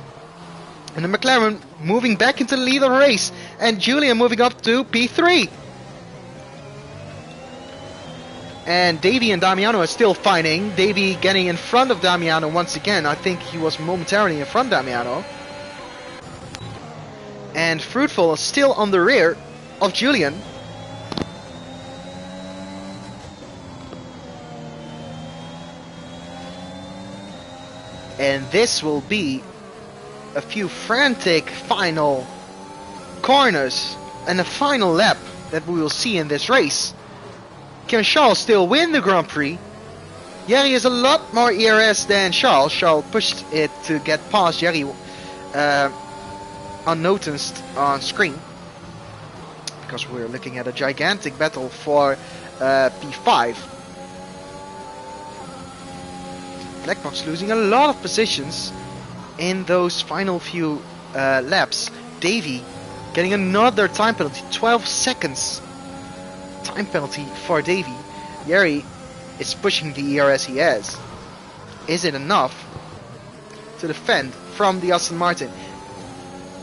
And the McLaren moving back into the lead of the race. And Julian moving up to P3. And Davey and Damiano are still fighting. Davey getting in front of Damiano once again. I think he was momentarily in front of Damiano. And Fruitful is still on the rear of Julian. And this will be a few frantic final corners and a final lap that we will see in this race. Can Charles still win the Grand Prix? Jerry has a lot more ERS than Charles. Charles pushed it to get past Jerry unnoticed on screen, because we're looking at a gigantic battle for P5. Black Box losing a lot of positions in those final few laps. Davey getting another time penalty, 12 seconds time penalty for Davey. Jerry is pushing the ERS he has. Is it enough to defend from the Aston Martin?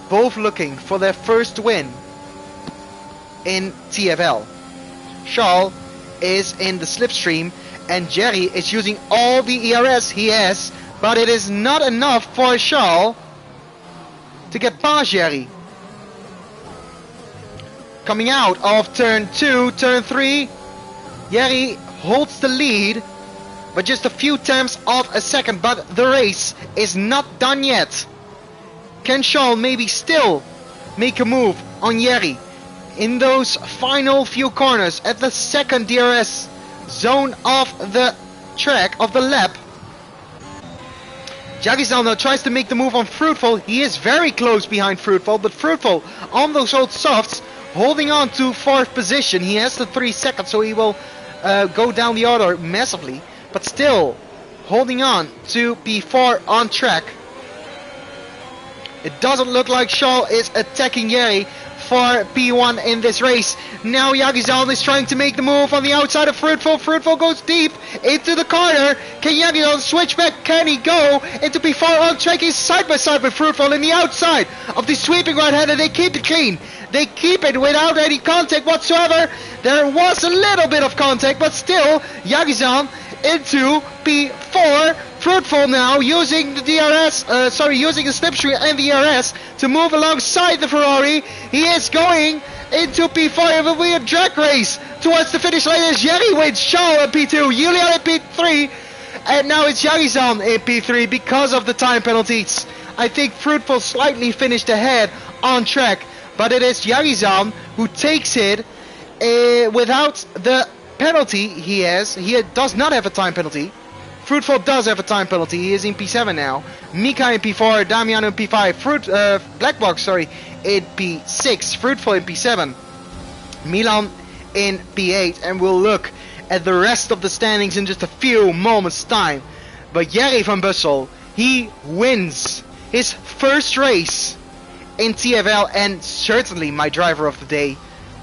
Both looking for their first win in TFL. Charles is in the slipstream, and Jerry is using all the ERS he has, but it is not enough for Charles to get past Jerry. Coming out of turn 2, turn 3, Jerry holds the lead, but just a few tenths of a second, but the race is not done yet. Can Charles maybe still make a move on Jerry in those final few corners at the second DRS zone of the track, of the lap? Jagisan now tries to make the move on Fruitful. He is very close behind Fruitful, but Fruitful on those old softs holding on to 4th position. He has the 3 seconds, so he will go down the order massively, but still holding on to P4 on track. It doesn't look like Charles is attacking Jerry for P1 in this race. Now Yagizan is trying to make the move on the outside of Fruitful. Fruitful goes deep into the corner. Can Yagizan switch back? Can he go into P4 on track? He's side by side with Fruitful in the outside of the sweeping right-hander. They keep it clean. They keep it without any contact whatsoever. There was a little bit of contact, but still Yagizan into P4. Fruitful now using the using the slipstream and the DRS to move alongside the Ferrari. He is going into P4. It will be a drag race towards the finish line as Jerry wins. Charles in P2, Julian in P3, and now it's Yagizan in P3 because of the time penalties. I think Fruitful slightly finished ahead on track, but it is Yagizan who takes it without the penalty he has. He does not have a time penalty. Fruitful does have a time penalty. He is in P7 now. Mika in P4, Damiano in P5, Black Box in P6, Fruitful in P7, Milan in P8, and we'll look at the rest of the standings in just a few moments time. But Jerry van Bussel, he wins his first race in TFL and certainly my driver of the day.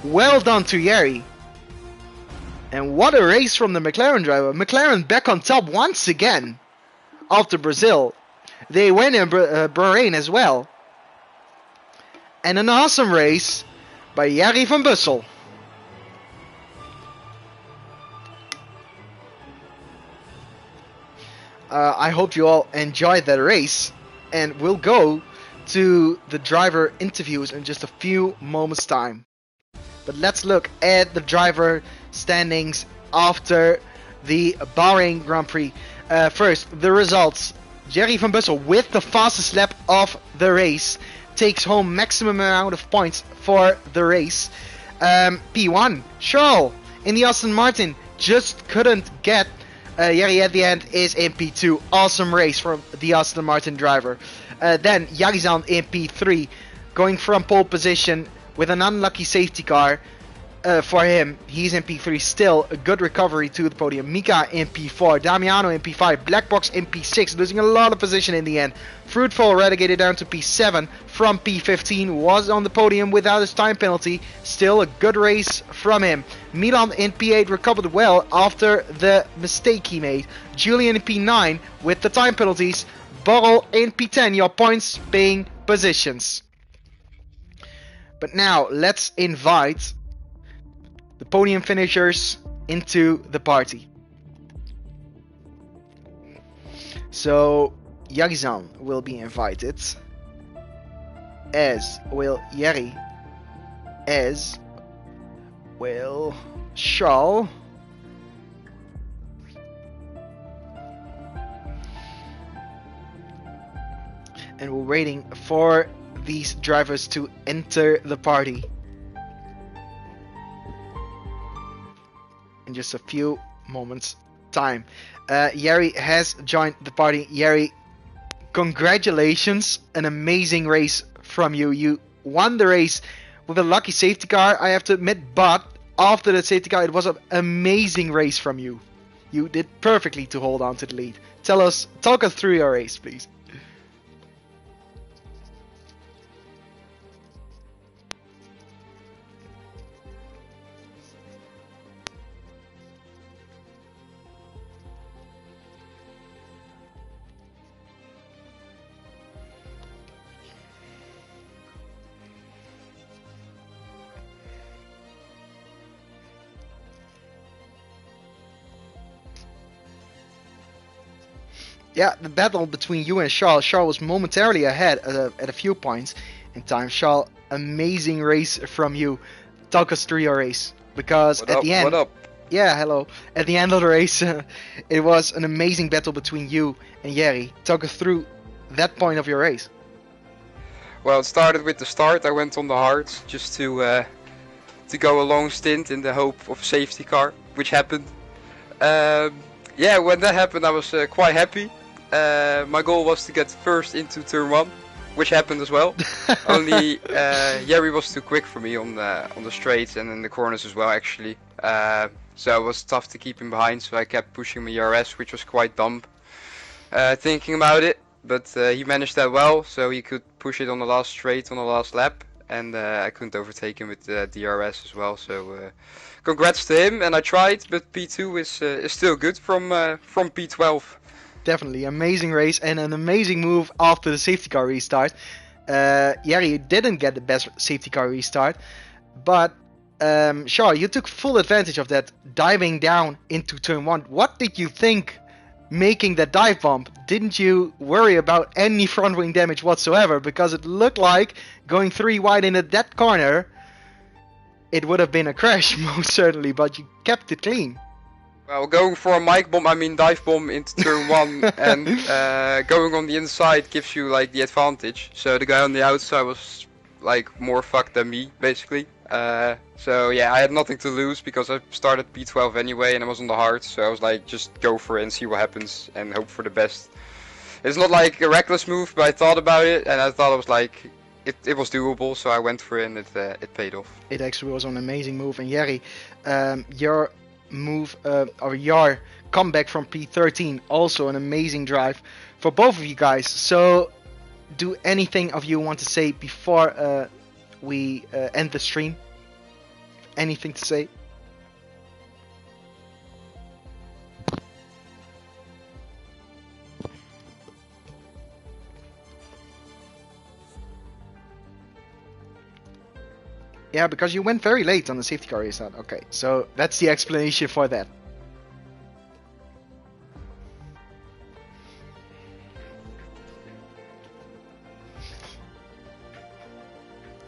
Well done to Jerry. And what a race from the McLaren driver. McLaren back on top once again after Brazil. They went in Bahrain as well. And an awesome race by Jerry van Bussel. I hope you all enjoyed that race, and we'll go to the driver interviews in just a few moments time. But let's look at the driver standings after the Bahrain Grand Prix. First, the results. Jerry van Bussel, with the fastest lap of the race, takes home maximum amount of points for the race. P1, Charles in the Aston Martin just couldn't get Jerry at the end, is in P2. Awesome race from the Aston Martin driver. Then Yagizan in P3, going from pole position with an unlucky safety car for him. He's in P3 still. A good recovery to the podium. Mika in P4. Damiano in P5. Blackbox in P6, losing a lot of position in the end. Fruitful relegated down to P7 from P15. Was on the podium without his time penalty. Still a good race from him. Milan in P8 recovered well after the mistake he made. Julian in P9 with the time penalties. Borrell in P10. Your points paying positions. But now let's invite the podium finishers into the party. So Yagizan will be invited, as will Jerry, as will Charles, and we're waiting for these drivers to enter the party in just a few moments time. Jerry has joined the party. Jerry, congratulations, an amazing race from you. You won the race with a lucky safety car, I have to admit, but after the safety car it was an amazing race from you. You did perfectly to hold on to the lead. Talk us through your race, please. Yeah, the battle between you and Charles. Charles was momentarily ahead at a few points in time. Charles, amazing race from you. Talk us through your race, because What at up, the end, what up? yeah, hello. At the end of the race, it was an amazing battle between you and Jerry. Talk us through that point of your race. Well, it started with the start. I went on the hards just to go a long stint in the hope of a safety car, which happened. Yeah, when that happened, I was quite happy. My goal was to get first into turn 1, which happened as well. Only Jerry was too quick for me on the straights and in the corners as well, actually. So it was tough to keep him behind, so I kept pushing my ERS, which was quite dumb. Thinking about it, but he managed that well, so he could push it on the last straight on the last lap, and I couldn't overtake him with the DRS as well. So congrats to him, and I tried, but P2 is still good from P12. Definitely amazing race and an amazing move after the safety car restart. Jerry didn't get the best safety car restart, but Charles, you took full advantage of that, diving down into turn 1. What did you think making that dive bomb? Didn't you worry about any front wing damage whatsoever? Because it looked like going 3 wide into that corner, it would have been a crash most certainly, but you kept it clean. Well, going for a mic bomb, I mean dive bomb into turn 1 and going on the inside gives you like the advantage. So the guy on the outside was like more fucked than me, basically. So yeah, I had nothing to lose because I started P12 anyway and I was on the hard. So I was like, just go for it and see what happens and hope for the best. It's not like a reckless move, but I thought about it and I thought it was like, it was doable. So I went for it and it paid off. It actually was an amazing move. And Jerry, your move or your comeback from P13. Also an amazing drive for both of you guys. So do anything of you want to say before we end the stream? Anything to say? Yeah, because you went very late on the safety car race. Okay, so that's the explanation for that.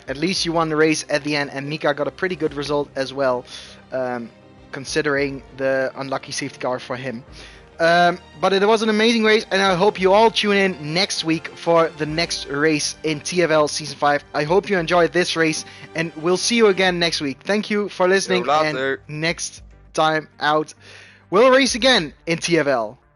At least you won the race at the end, and Mika got a pretty good result as well, considering the unlucky safety car for him. But it was an amazing race, and I hope you all tune in next week for the next race in TFL Season 5. I hope you enjoyed this race, and we'll see you again next week. Thank you for listening, and next time out, we'll race again in TFL.